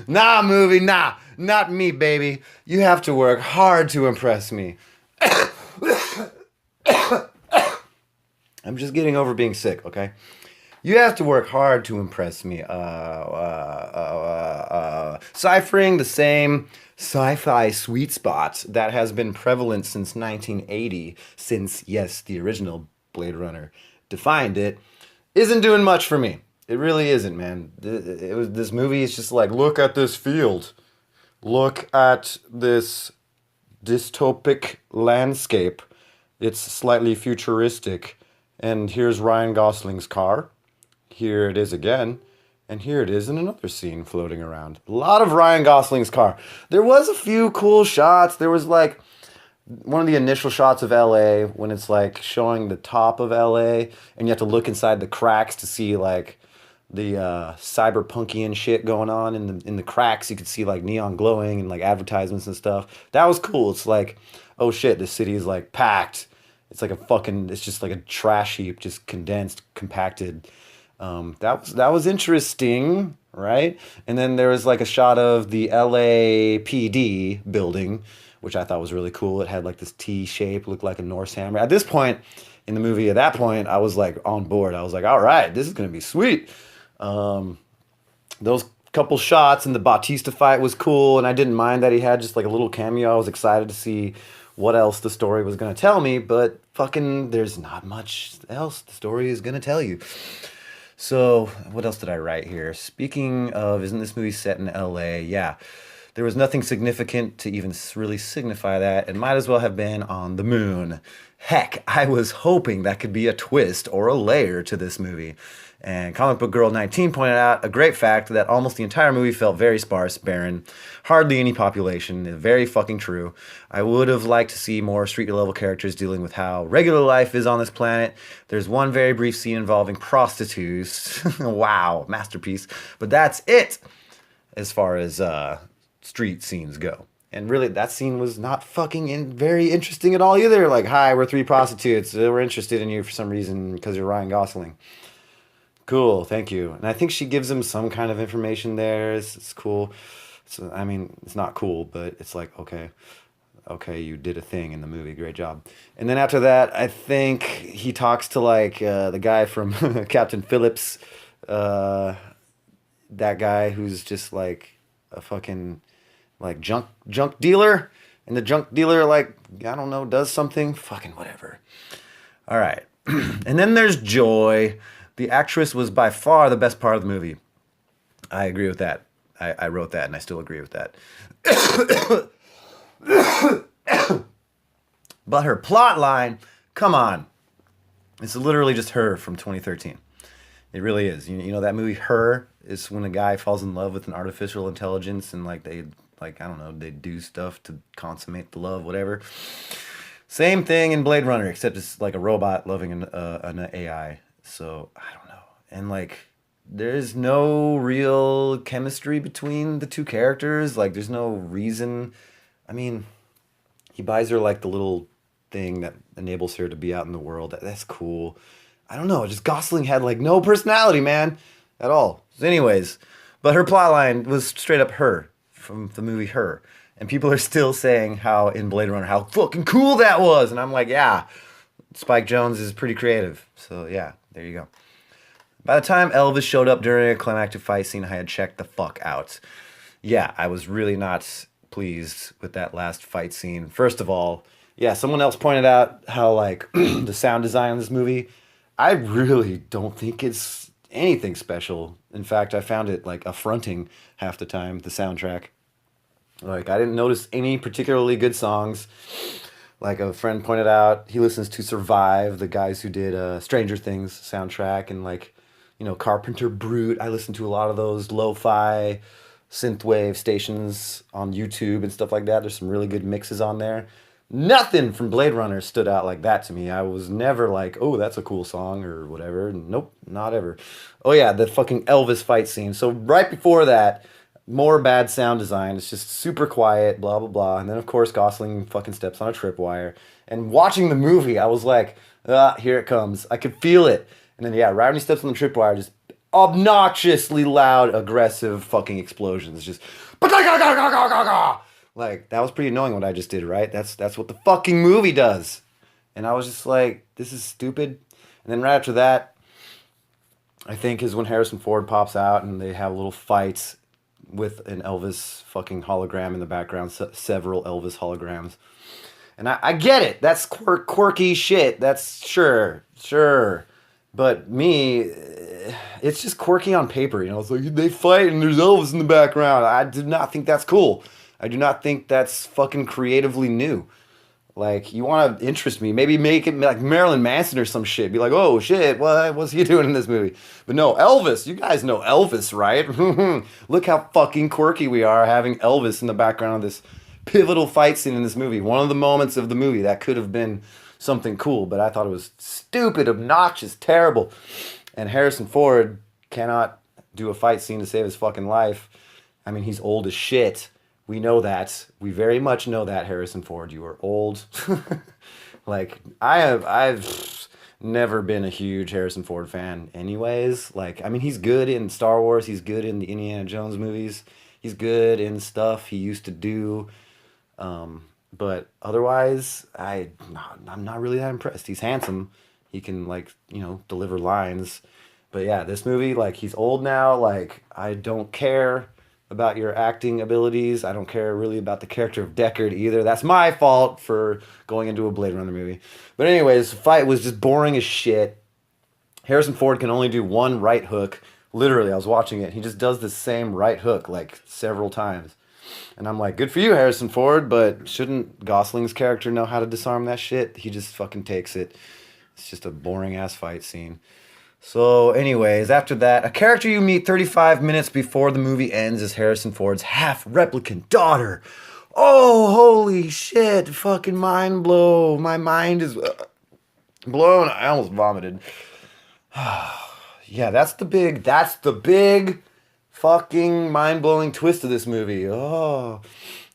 Nah, movie, nah, not me, baby. You have to work hard to impress me. I'm just getting over being sick, okay? You have to work hard to impress me. Ciphering the same sci-fi sweet spot that has been prevalent since 1980, since, yes, the original Blade Runner defined it, isn't doing much for me. It really isn't, man. This movie is just like, look at this field. Look at this dystopic landscape. It's slightly futuristic. And here's Ryan Gosling's car. Here it is again. And here it is in another scene floating around. A lot of Ryan Gosling's car. There was a few cool shots. There was like one of the initial shots of LA when it's like showing the top of LA and you have to look inside the cracks to see like the cyberpunky shit going on in the cracks. You could see like neon glowing and like advertisements and stuff. That was cool. It's like, oh shit, this city is like packed. It's like it's just like a trash heap, just condensed, compacted. That was interesting, right? And then there was like a shot of the LAPD building, which I thought was really cool. It had like this T shape, looked like a Norse hammer. At this point in the movie, at that point, I was like on board. I was like, all right, this is gonna be sweet. Those couple shots and the Bautista fight was cool, and I didn't mind that he had just like a little cameo. I was excited to see what else the story was gonna tell me, but fucking there's not much else the story is gonna tell you. So, what else did I write here? Speaking of, isn't this movie set in LA? Yeah. There was nothing significant to even really signify that. It might as well have been on the moon. Heck, I was hoping that could be a twist or a layer to this movie. And Comic Book Girl 19 pointed out a great fact that almost the entire movie felt very sparse, barren, hardly any population. Very fucking true. I would have liked to see more street level characters dealing with how regular life is on this planet. There's one very brief scene involving prostitutes. Wow, masterpiece. But that's it as far as street scenes go. And really, that scene was not fucking very interesting at all either. Like, hi, we're three prostitutes. We're interested in you for some reason because you're Ryan Gosling. Cool, thank you. And I think she gives him some kind of information there. It's cool. So, I mean, it's not cool, but it's like, okay, you did a thing in the movie. Great job. And then after that, I think he talks to like the guy from Captain Phillips, that guy who's just like a fucking like junk dealer, and the junk dealer like, I don't know, does something. Fucking whatever. All right. And then there's Joy. The actress was by far the best part of the movie. I agree with that. I wrote that and I still agree with that. But her plot line, come on. It's literally just Her from 2013. It really is. You know that movie Her is when a guy falls in love with an artificial intelligence and like they like, I don't know, they do stuff to consummate the love, whatever. Same thing in Blade Runner, except it's like a robot loving an AI. So, I don't know. And, like, there's no real chemistry between the two characters. Like, there's no reason. I mean, he buys her, like, the little thing that enables her to be out in the world. That's cool. I don't know. Just Gosling had, like, no personality, man, at all. So anyways, but her plotline was straight up Her from the movie Her. And people are still saying how in Blade Runner, how fucking cool that was. And I'm like, yeah, Spike Jonze is pretty creative. So, yeah. There you go. By the time Elvis showed up during a climactic fight scene, I had checked the fuck out. Yeah, I was really not pleased with that last fight scene. First of all, yeah, someone else pointed out how, like, the sound design in this movie, I really don't think it's anything special. In fact, I found it, like, affronting half the time, the soundtrack. Like, I didn't notice any particularly good songs. Like a friend pointed out, he listens to Survive, the guys who did Stranger Things soundtrack, and like, you know, Carpenter Brute. I listen to a lot of those lo-fi synthwave stations on YouTube and stuff like that. There's some really good mixes on there. Nothing from Blade Runner stood out like that to me. I was never like, oh, that's a cool song or whatever. Nope, not ever. Oh yeah, the fucking Elvis fight scene. So right before that, more bad sound design. It's just super quiet, blah, blah, blah. And then, of course, Gosling fucking steps on a tripwire. And watching the movie, I was like, here it comes. I could feel it. And then, yeah, right when he steps on the tripwire, just obnoxiously loud, aggressive fucking explosions. Just, like, that was pretty annoying what I just did, right? That's what the fucking movie does. And I was just like, this is stupid. And then right after that, I think, is when Harrison Ford pops out and they have little fights with an Elvis fucking hologram in the background, several Elvis holograms. And I get it. That's quirky shit. That's sure. But me, it's just quirky on paper. You know, it's like they fight and there's Elvis in the background. I do not think that's cool. I do not think that's fucking creatively new. Like, you want to interest me. Maybe make it like Marilyn Manson or some shit. Be like, oh shit, what was he doing in this movie? But no, Elvis. You guys know Elvis, right? Look how fucking quirky we are having Elvis in the background of this pivotal fight scene in this movie. One of the moments of the movie that could have been something cool, but I thought it was stupid, obnoxious, terrible. And Harrison Ford cannot do a fight scene to save his fucking life. I mean, he's old as shit. We know that. We very much know that, Harrison Ford. You are old. Like, I've never been a huge Harrison Ford fan anyways. Like, I mean, he's good in Star Wars. He's good in the Indiana Jones movies. He's good in stuff he used to do. But otherwise, I'm not really that impressed. He's handsome. He can, like, you know, deliver lines. But yeah, this movie, like, he's old now. Like, I don't care about your acting abilities. I don't care really about the character of Deckard either. That's my fault for going into a Blade Runner movie. But anyways, the fight was just boring as shit. Harrison Ford can only do one right hook. Literally, I was watching it. He just does the same right hook like several times. And I'm like, good for you, Harrison Ford, but shouldn't Gosling's character know how to disarm that shit? He just fucking takes it. It's just a boring ass fight scene. So, anyways, after that, a character you meet 35 minutes before the movie ends is Harrison Ford's half-replicant daughter. Oh, holy shit, fucking mind blow. My mind is blown. I almost vomited. Yeah, that's the big fucking mind-blowing twist of this movie. Oh,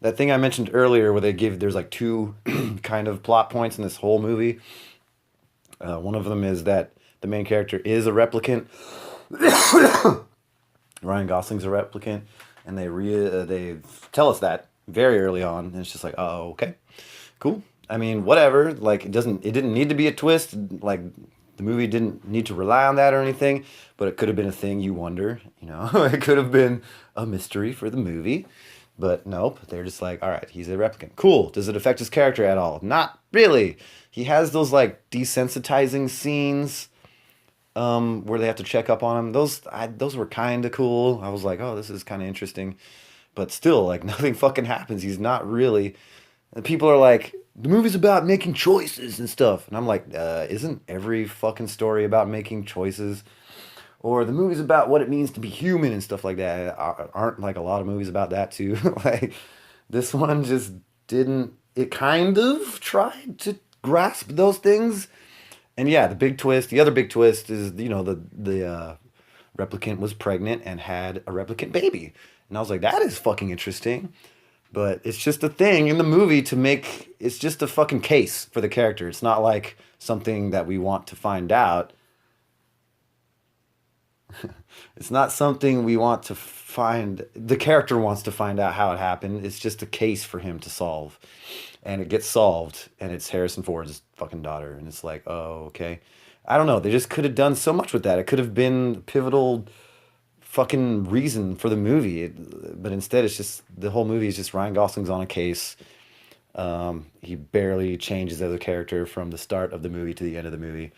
that thing I mentioned earlier where there's like two kind of plot points in this whole movie. One of them is that the main character is a replicant. Ryan Gosling's a replicant, and they tell us that very early on, and it's just like, oh, okay, cool. I mean, whatever. Like, it didn't need to be a twist. Like, the movie didn't need to rely on that or anything, but it could have been a thing you wonder. You know, it could have been a mystery for the movie. But nope, they're just like, all right, he's a replicant. Cool. Does it affect his character at all? Not really. He has those like desensitizing scenes where they have to check up on him. Those were kind of cool. I was like, oh, this is kind of interesting. But still, like, nothing fucking happens. He's not really. And people are like, the movie's about making choices and stuff. And I'm like, isn't every fucking story about making choices? Or the movie's about what it means to be human and stuff like that. Aren't like a lot of movies about that too? Like, this one just didn't. It kind of tried to grasp those things. And yeah, the other big twist is, you know, the replicant was pregnant and had a replicant baby. And I was like, that is fucking interesting. But it's just a thing in the movie it's just a fucking case for the character. It's not like something that we want to find out. It's not something we want to find. The character wants to find out how it happened. It's just a case for him to solve. And it gets solved, and it's Harrison Ford's fucking daughter. And it's like, oh, okay. I don't know. They just could have done so much with that. It could have been a pivotal fucking reason for the movie. But instead, it's just, the whole movie is just Ryan Gosling's on a case. He barely changes as a character from the start of the movie to the end of the movie.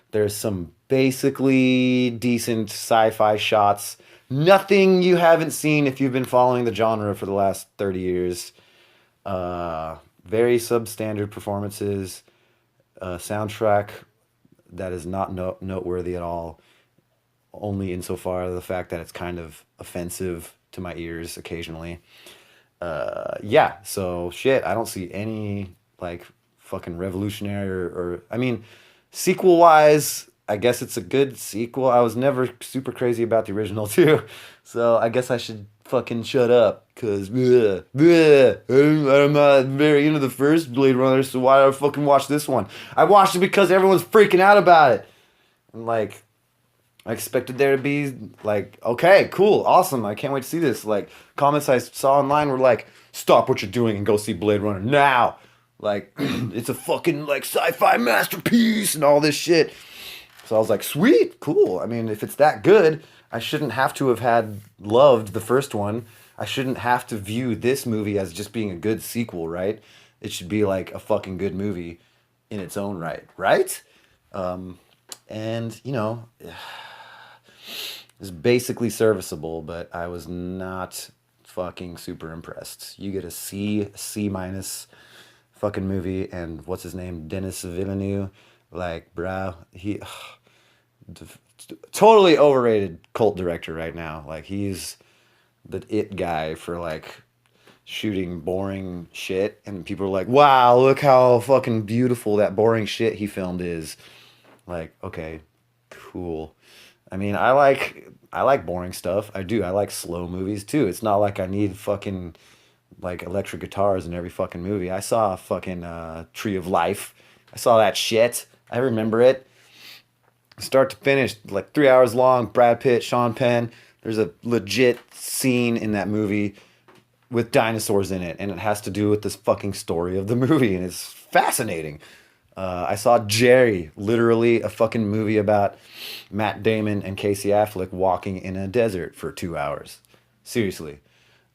There's some basically decent sci-fi shots. Nothing you haven't seen if you've been following the genre for the last 30 years. Very substandard performances. Soundtrack that is not noteworthy at all. Only insofar as the fact that it's kind of offensive to my ears occasionally. Yeah, so shit, I don't see any like fucking revolutionary or I mean, sequel wise, I guess it's a good sequel. I was never super crazy about the original too, so I guess I should fucking shut up because I'm not very into the first Blade Runner, so why did I fucking watch this one? I watched it because everyone's freaking out about it. And like, I expected there to be like, okay, cool, awesome, I can't wait to see this. Like, comments I saw online were like, stop what you're doing and go see Blade Runner now. Like, it's a fucking like sci-fi masterpiece and all this shit. So I was like, sweet, cool. I mean, if it's that good, I shouldn't have to have had loved the first one. I shouldn't have to view this movie as just being a good sequel, right? It should be like a fucking good movie in its own right, right? And you know, it's basically serviceable, but I was not fucking super impressed. You get a C minus fucking movie, and what's his name, Dennis Villeneuve, like, bro, he totally overrated cult director right now. Like, he's the it guy for like shooting boring shit, and people are like, wow, look how fucking beautiful that boring shit he filmed is. Like, okay, cool. I mean, I like boring stuff. I do. I like slow movies too. It's not like I need fucking like electric guitars in every fucking movie. I saw fucking Tree of Life. I saw that shit. I remember it. Start to finish, like 3 hours long. Brad Pitt, Sean Penn. There's a legit scene in that movie with dinosaurs in it, and it has to do with this fucking story of the movie, and it's fascinating. I saw Jerry, literally a fucking movie about Matt Damon and Casey Affleck walking in a desert for 2 hours. Seriously.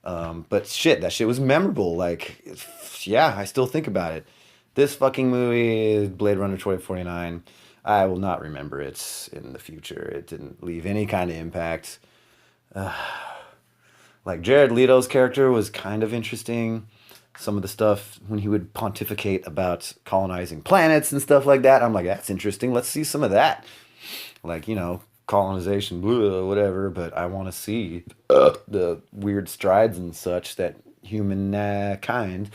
But shit, that shit was memorable. Like, yeah, I still think about it. This fucking movie, Blade Runner 2049, I will not remember it in the future. It didn't leave any kind of impact. Like, Jared Leto's character was kind of interesting. Some of the stuff when he would pontificate about colonizing planets and stuff like that, I'm like, that's interesting. Let's see some of that. Like, you know, colonization, blah, whatever. But I want to see the weird strides and such that humankind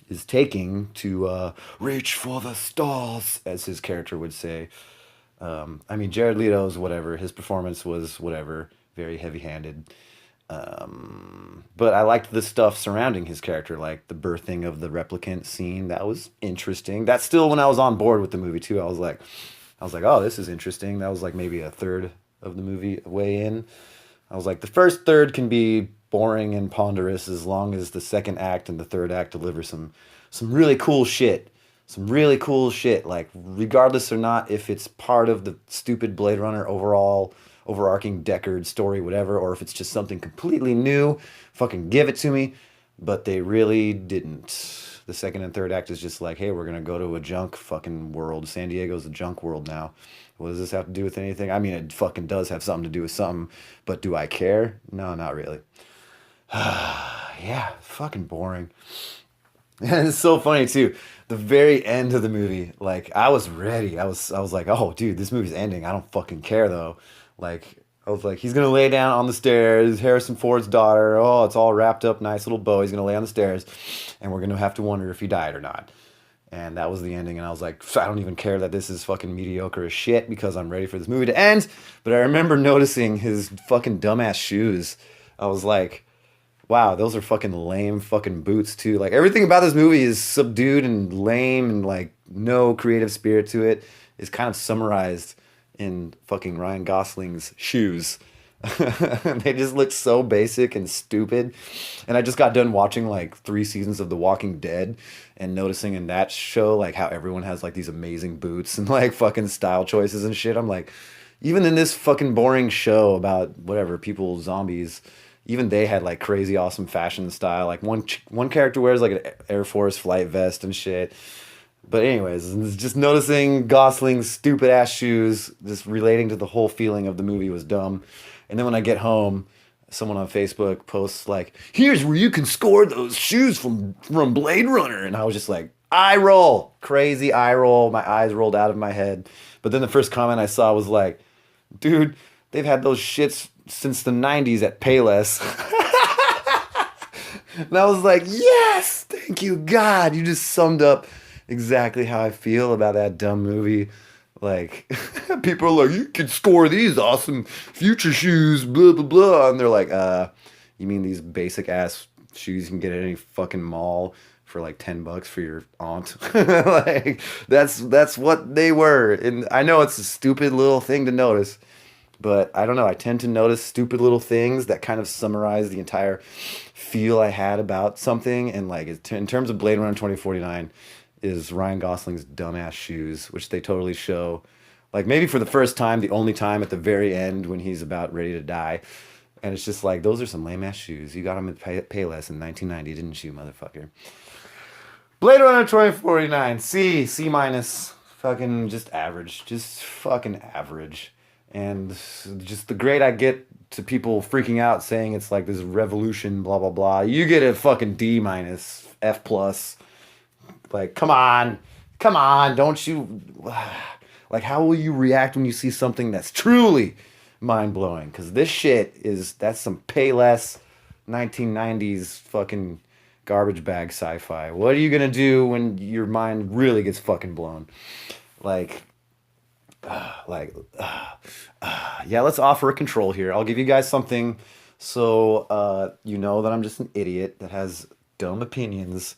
is taking to reach for the stars, as his character would say. I mean, Jared Leto's whatever. His performance was whatever, very heavy-handed. But I liked the stuff surrounding his character, like the birthing of the replicant scene. That was interesting. That's still when I was on board with the movie too. I was like, oh, this is interesting. That was like maybe a third of the movie way in. I was like, the first third can be boring and ponderous as long as the second act and the third act deliver some really cool shit. Some really cool shit. Like, regardless or not if it's part of the stupid Blade Runner overarching Deckard story, whatever, or if it's just something completely new, fucking give it to me. But they really didn't. The second and third act is just like, hey, we're gonna go to a junk fucking world. San Diego's a junk world now. What does this have to do with anything? I mean, it fucking does have something to do with something, but do I care? No, not really. Yeah, fucking boring. And it's so funny too. The very end of the movie, like, I was ready. I was like, oh dude, this movie's ending. I don't fucking care though. Like, I was like, he's gonna lay down on the stairs, Harrison Ford's daughter. Oh, it's all wrapped up, nice little bow. He's gonna lay on the stairs, and we're gonna have to wonder if he died or not. And that was the ending, and I was like, I don't even care that this is fucking mediocre as shit because I'm ready for this movie to end. But I remember noticing his fucking dumbass shoes. I was like, wow, those are fucking lame fucking boots too. Like, everything about this movie is subdued and lame and like no creative spirit to it. Is kind of summarized in fucking Ryan Gosling's shoes. They just look so basic and stupid. And I just got done watching like 3 seasons of The Walking Dead and noticing in that show like how everyone has like these amazing boots and like fucking style choices and shit. I'm like, even in this fucking boring show about whatever, people, zombies, even they had like crazy awesome fashion style. Like one character wears like an Air Force flight vest and shit. But anyways, just noticing Gosling's stupid ass shoes, just relating to the whole feeling of the movie was dumb. And then when I get home, someone on Facebook posts like, "Here's where you can score those shoes from Blade Runner," and I was just like, eye roll, crazy eye roll. My eyes rolled out of my head. But then the first comment I saw was like, "Dude, they've had those shits since the '90s at Payless." And I was like, "Yes, thank you, God. You just summed up exactly how I feel about that dumb movie." Like, people are like, "You can score these awesome future shoes, blah, blah, blah." And they're like, you mean these basic ass shoes you can get at any fucking mall for like $10 for your aunt?" Like, that's what they were. And I know it's a stupid little thing to notice, but I don't know. I tend to notice stupid little things that kind of summarize the entire feel I had about something. And like, in terms of Blade Runner 2049, is Ryan Gosling's dumbass shoes, which they totally show Like maybe for the first time, the only time at the very end when he's about ready to die. And it's just like, those are some lame ass shoes. You got them at Payless in 1990, didn't you, motherfucker? Blade Runner 2049, C minus, fucking just average, just fucking average. And just the grade I get to people freaking out saying it's like this revolution, blah blah blah. You get a fucking D minus, F plus. Like, come on, don't you? Like, how will you react when you see something that's truly mind blowing? Because this shit that's some Payless 1990s fucking garbage bag sci-fi. What are you gonna do when your mind really gets fucking blown? Like, like, yeah. Let's offer a control here. I'll give you guys something, so you know that I'm just an idiot that has dumb opinions,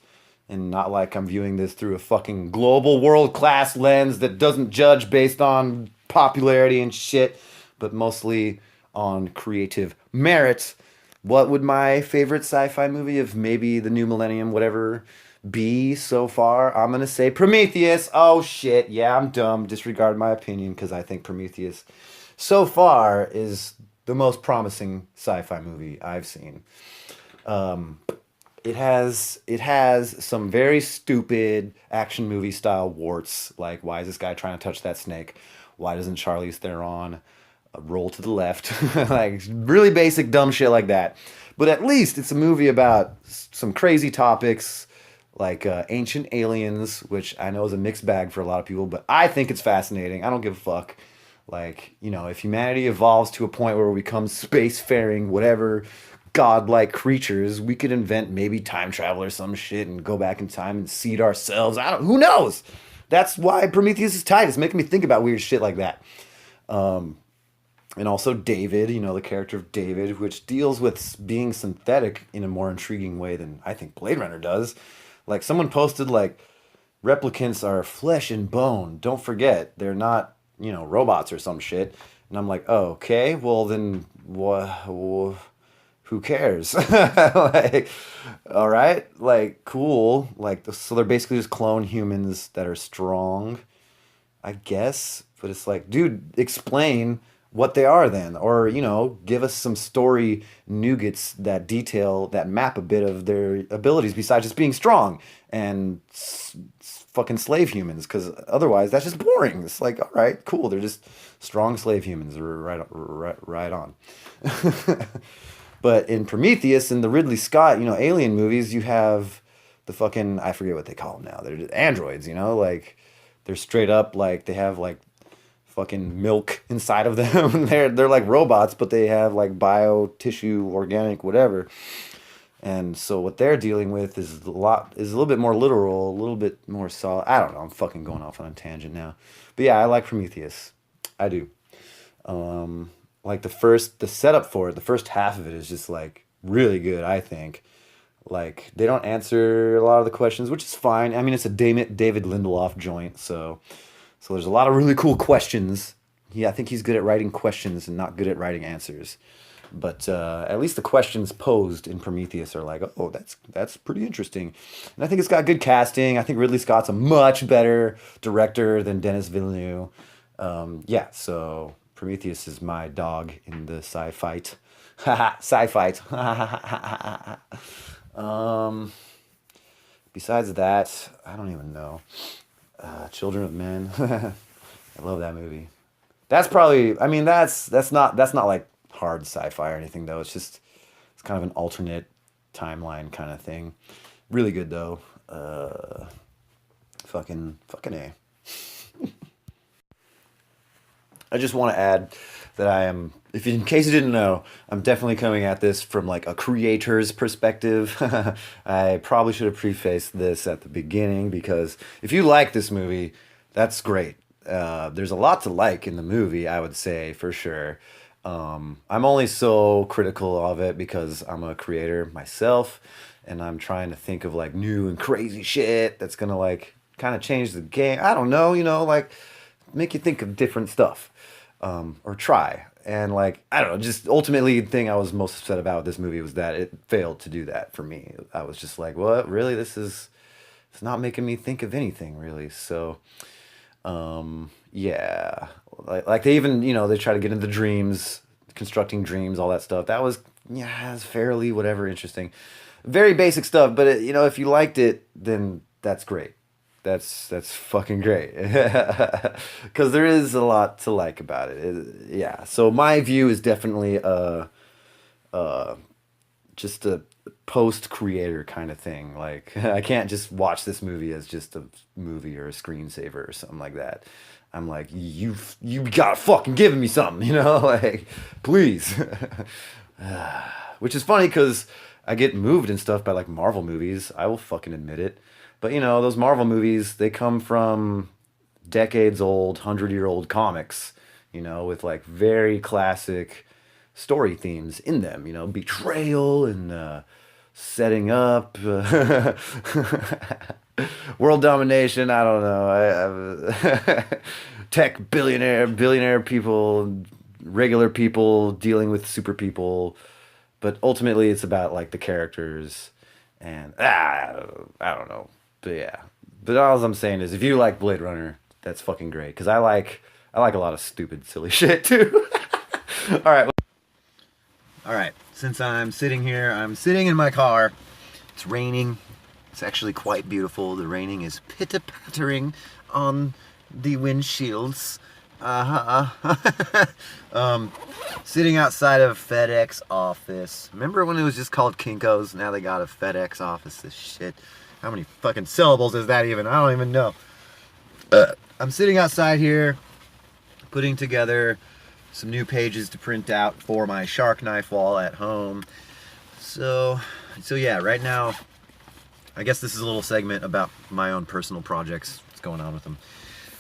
and not like I'm viewing this through a fucking global world class lens that doesn't judge based on popularity and shit, but mostly on creative merit. What would my favorite sci-fi movie of maybe the new millennium, whatever, be so far? I'm gonna say Prometheus. Oh shit, yeah, I'm dumb. Disregard my opinion because I think Prometheus so far is the most promising sci-fi movie I've seen. Um, it has some very stupid action movie style warts. Like, why is this guy trying to touch that snake? Why doesn't Charlize Theron roll to the left? Like really basic dumb shit like that. But at least it's a movie about some crazy topics like ancient aliens, which I know is a mixed bag for a lot of people, but I think it's fascinating. I don't give a fuck. Like, if humanity evolves to a point where we become spacefaring, whatever, godlike creatures, we could invent maybe time travel or some shit and go back in time and seed ourselves. Who knows? That's why Prometheus is tight. It's making me think about weird shit like that. Um, and also David, the character of David, which deals with being synthetic in a more intriguing way than I think Blade Runner does. Like someone posted like replicants are flesh and bone. Don't forget, they're not, robots or some shit. And I'm like, oh, okay, well then who cares? Like, all right, like cool. Like so they're basically just clone humans that are strong, I guess. But it's like, dude, explain what they are then. Or, give us some story nougats that detail, that map a bit of their abilities besides just being strong and fucking slave humans. Because otherwise, that's just boring. It's like, all right, cool. They're just strong slave humans. Right on. But in Prometheus and the Ridley Scott, alien movies, you have the fucking, I forget what they call them now. They're just androids, like they're straight up like they have like fucking milk inside of them. They're like robots, but they have like bio tissue, organic, whatever. And so what they're dealing with is a little bit more literal, a little bit more solid. I don't know. I'm fucking going off on a tangent now. But yeah, I like Prometheus. I do. Like the setup for it, the first half of it is just like really good, I think. Like they don't answer a lot of the questions, which is fine. I mean, it's a David Lindelof joint, so there's a lot of really cool questions. Yeah, I think he's good at writing questions and not good at writing answers. But at least the questions posed in Prometheus are like, oh, that's pretty interesting. And I think it's got good casting. I think Ridley Scott's a much better director than Denis Villeneuve. Yeah, so Prometheus is my dog in the sci-fight. Sci-fight. Besides that, I don't even know. Children of Men. I love that movie. That's probably. I mean, that's not like hard sci-fi or anything though. It's kind of an alternate timeline kind of thing. Really good though. Fucking A. I just want to add that I am, if in case you didn't know, I'm definitely coming at this from like a creator's perspective. I probably should have prefaced this at the beginning because if you like this movie, that's great. There's a lot to like in the movie, I would say for sure. I'm only so critical of it because I'm a creator myself and I'm trying to think of like new and crazy shit that's gonna like kind of change the game. I don't know, like make you think of different stuff. Or try. And like, I don't know, just ultimately the thing I was most upset about with this movie was that it failed to do that for me. I was just like, what? Really? It's not making me think of anything really. So, Yeah, like they even, they try to get into dreams, constructing dreams, all that stuff. That was, yeah, it's fairly whatever interesting, very basic stuff. But if you liked it, then that's great. That's fucking great. Because there is a lot to like about it. Yeah. So my view is definitely uh just a post creator kind of thing. Like I can't just watch this movie as just a movie or a screensaver or something like that. I'm like, you gotta fucking give me something, like please. Which is funny because I get moved and stuff by like Marvel movies. I will fucking admit it. But those Marvel movies, they come from decades old, 100-year-old comics, with like very classic story themes in them, betrayal and setting up, world domination. I don't know. Tech billionaire people, regular people dealing with super people, but ultimately it's about like the characters and I don't know. But yeah, but all I'm saying is if you like Blade Runner, that's fucking great because I like a lot of stupid silly shit too. All right. All right, since I'm sitting here, I'm sitting in my car. It's raining. It's actually quite beautiful. The raining is pitter-pattering on the windshields. Sitting outside of FedEx office. Remember when it was just called Kinko's? Now they got a FedEx office. This shit. How many fucking syllables is that even? I don't even know. I'm sitting outside here, putting together some new pages to print out for my shark knife wall at home. So yeah, right now, I guess this is a little segment about my own personal projects, what's going on with them.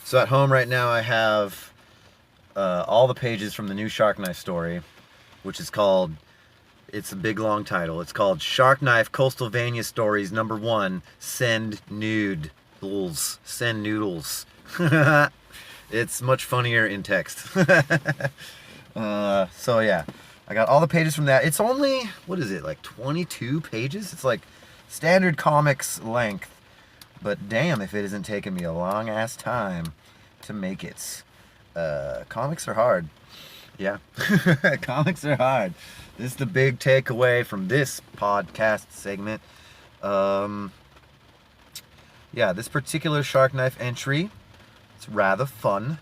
So at home right now, I have all the pages from the new shark knife story, which is called, it's a big long title, it's called Shark Knife Coastalvania Stories #1, Send Noodles. Send Noodles. It's much funnier in text. So yeah, I got all the pages from that. It's only, what is it, like 22 pages? It's like standard comics length. But damn if it isn't taking me a long ass time to make it. Comics are hard. Yeah, comics are hard. This is the big takeaway from this podcast segment. Yeah, this particular Shark Knife entry, it's rather fun.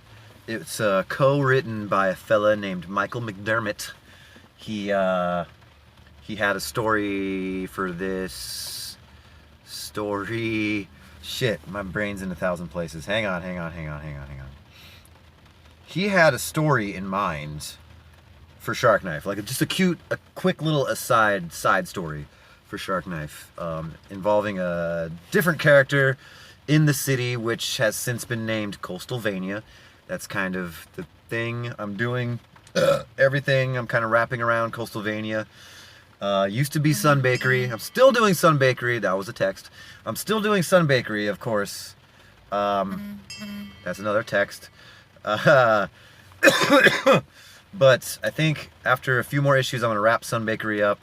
It's co-written by a fella named Michael McDermott. He had a story for this story. Shit, my brain's in 1,000 places. Hang on. He had a story in mind for Shark Knife, like just a quick little side story for Shark Knife, involving a different character in the city, which has since been named Coastalvania. That's kind of the thing I'm doing. Everything I'm kind of wrapping around Coastalvania. Used to be Sun Bakery. I'm still doing Sun Bakery. That was a text. I'm still doing Sun Bakery, of course. That's another text. But I think after a few more issues, I'm going to wrap Sun Bakery up.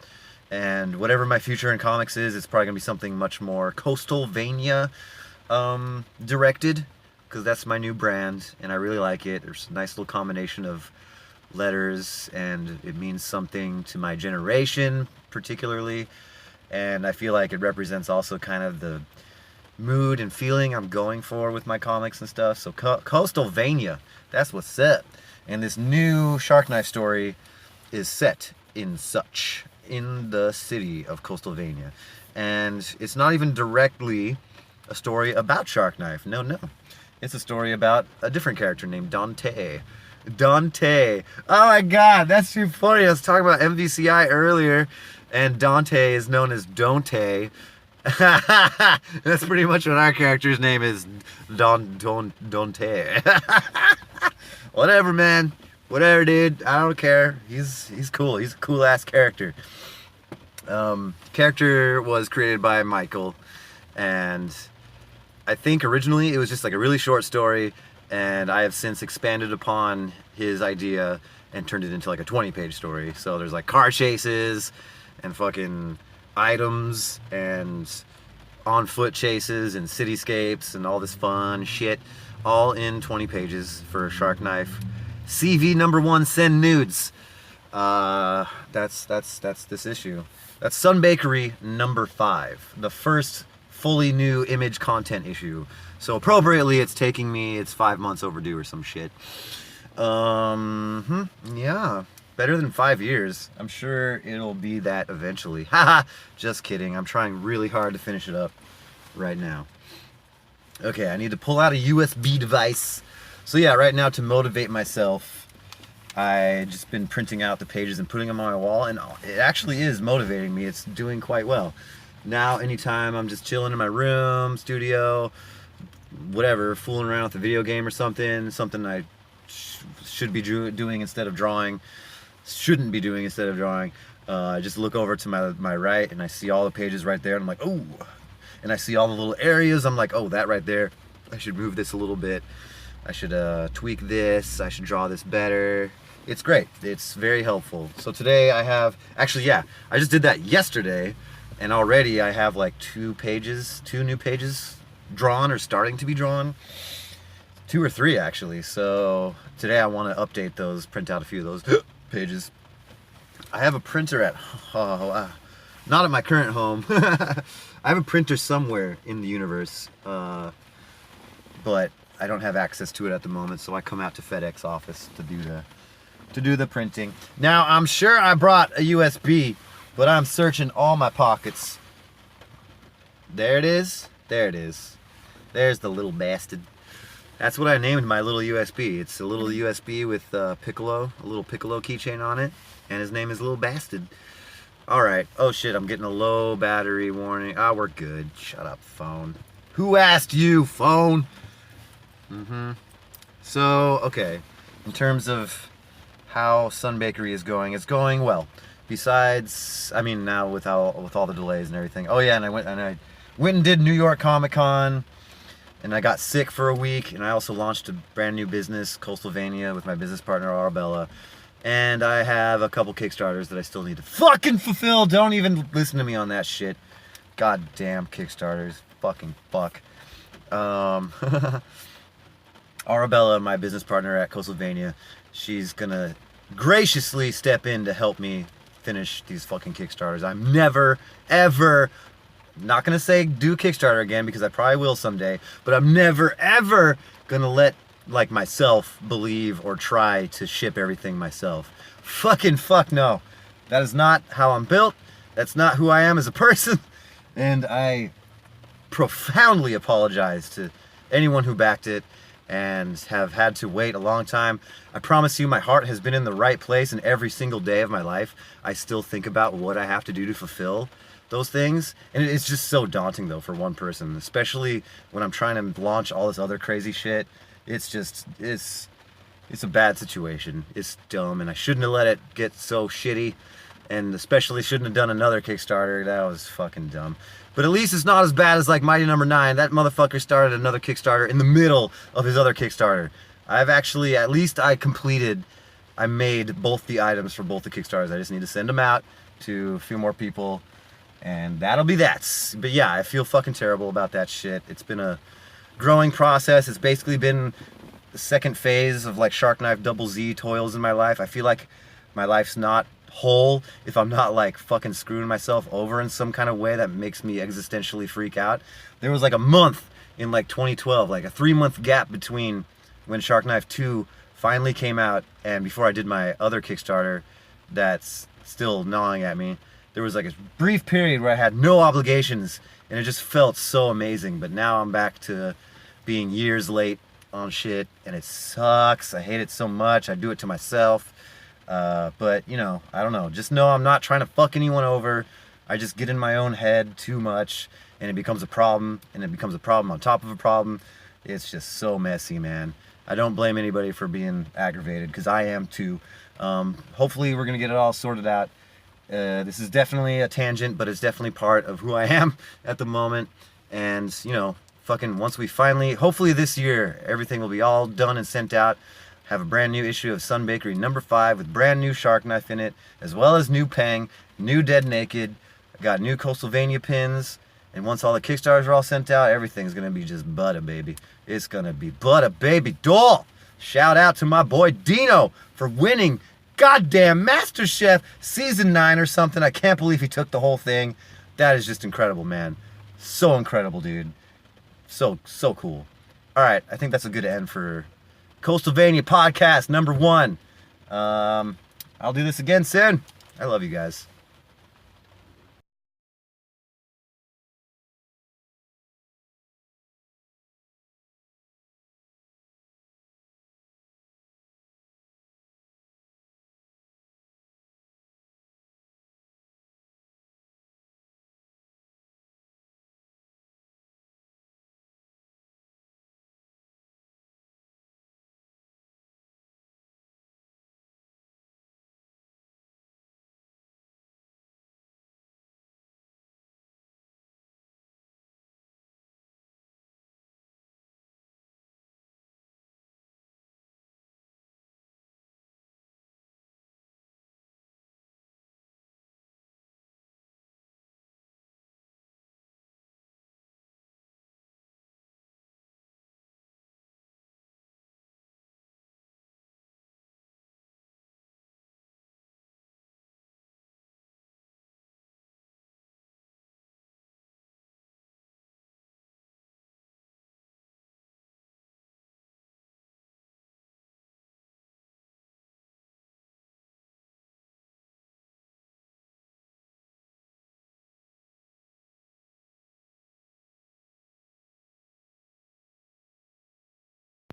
And whatever my future in comics is, it's probably going to be something much more Coastalvania directed, because that's my new brand, and I really like it. There's a nice little combination of letters, and it means something to my generation, particularly. And I feel like it represents also kind of the mood and feeling I'm going for with my comics and stuff. So Coastalvania, that's what's up. And this new Shark Knife story is set in the city of Coastalvania. And it's not even directly a story about Shark Knife. No. It's a story about a different character named Dante. Dante. Oh my god, that's too funny. I was talking about MVCI earlier, and Dante is known as Dante. That's pretty much what our character's name is. Dante. Whatever, man. Whatever, dude. I don't care. He's cool. He's a cool ass character. Character was created by Michael, and I think originally it was just like a really short story, and I have since expanded upon his idea and turned it into like a 20-page story. So there's like car chases and fucking items and on foot chases and cityscapes and all this fun shit all in 20 pages for Shark Knife. CV #1, send nudes. That's this issue. That's Sun Bakery #5, the first fully new image content issue. So appropriately, it's 5 months overdue or some shit. Yeah, better than 5 years. I'm sure it'll be that eventually. Haha, just kidding. I'm trying really hard to finish it up right now. Okay, I need to pull out a USB device. So yeah, right now to motivate myself, I just been printing out the pages and putting them on my wall, and it actually is motivating me. It's doing quite well. Now, anytime I'm just chilling in my room, studio, whatever, fooling around with a video game or something I should be doing instead of drawing, shouldn't be doing instead of drawing, I just look over to my right and I see all the pages right there, and I'm like, oh, and I see all the little areas. I'm like, oh, that right there, I should move this a little bit. I should tweak this. I should draw this better. It's great. It's very helpful. So today I have, actually, yeah, I just did that yesterday, and already I have like 2 new pages drawn or starting to be drawn. 2 or 3 actually. So today I want to update those, print out a few of those pages. I have a printer at, not at my current home. I have a printer somewhere in the universe, but I don't have access to it at the moment, so I come out to FedEx office to do the printing. Now, I'm sure I brought a USB, but I'm searching all my pockets. There it is. There it is. There's the little bastard. That's what I named my little USB. It's a little USB with Piccolo, a little Piccolo keychain on it, and his name is Little Bastard. Alright. Oh shit, I'm getting a low battery warning. Ah, we're good. Shut up, phone. Who asked you, phone? So, okay. In terms of how Sun Bakery is going, it's going well. Besides, I mean, now with all the delays and everything. Oh yeah, and I went and did New York Comic Con, and I got sick for a week, and I also launched a brand new business, Coastalvania, with my business partner Arabella. And I have a couple Kickstarters that I still need to fucking fulfill. Don't even listen to me on that shit. Goddamn Kickstarters. Fucking fuck. Arabella, my business partner at Coastalvania, she's gonna graciously step in to help me finish these fucking Kickstarters. I'm never, ever, not gonna say do Kickstarter again, because I probably will someday, but I'm never, ever gonna let like myself believe or try to ship everything myself. Fucking fuck no. That is not how I'm built. That's not who I am as a person. And I profoundly apologize to anyone who backed it and have had to wait a long time. I promise you, my heart has been in the right place, and every single day of my life I still think about what I have to do to fulfill those things. And it's just so daunting though for one person, especially when I'm trying to launch all this other crazy shit. It's just, it's a bad situation. It's dumb, and I shouldn't have let it get so shitty, and especially shouldn't have done another Kickstarter. That was fucking dumb. But at least it's not as bad as like Mighty #9. That motherfucker started another Kickstarter in the middle of his other Kickstarter. I've actually, at least I made both the items for both the Kickstarters. I just need to send them out to a few more people, and that'll be that. But yeah, I feel fucking terrible about that shit. It's been a growing process. It's basically been the second phase of like Shark Knife Z toils in my life. I feel like my life's not whole if I'm not like fucking screwing myself over in some kind of way that makes me existentially freak out. There was like a month in like 2012, like a 3-month gap between when Shark Knife 2 finally came out and before I did my other Kickstarter that's still gnawing at me. There was like a brief period where I had no obligations, and it just felt so amazing. But now I'm back to being years late on shit, and it sucks. I hate it so much. I do it to myself. But, you know, I don't know. Just know I'm not trying to fuck anyone over. I just get in my own head too much, and it becomes a problem, and it becomes a problem on top of a problem. It's just so messy, man. I don't blame anybody for being aggravated, because I am too. Hopefully we're going to get it all sorted out. This is definitely a tangent, but it's definitely part of who I am at the moment. And, you know, fucking once we finally, hopefully this year, everything will be all done and sent out. Have a brand new issue of Sun Bakery #5 with brand new Shark Knife in it, as well as new Pang, new Dead Naked. I got new Coastalvania pins, And once all the Kickstarters are all sent out, everything's going to be just butter, baby. It's going to be butter, baby doll. Shout out to my boy Dino for winning goddamn MasterChef Season 9 or something. I can't believe he took the whole thing. That is just incredible, man. So incredible, dude. So cool. All right, I think that's a good end for Coastalvania Podcast number 1. I'll do this again soon. I love you guys.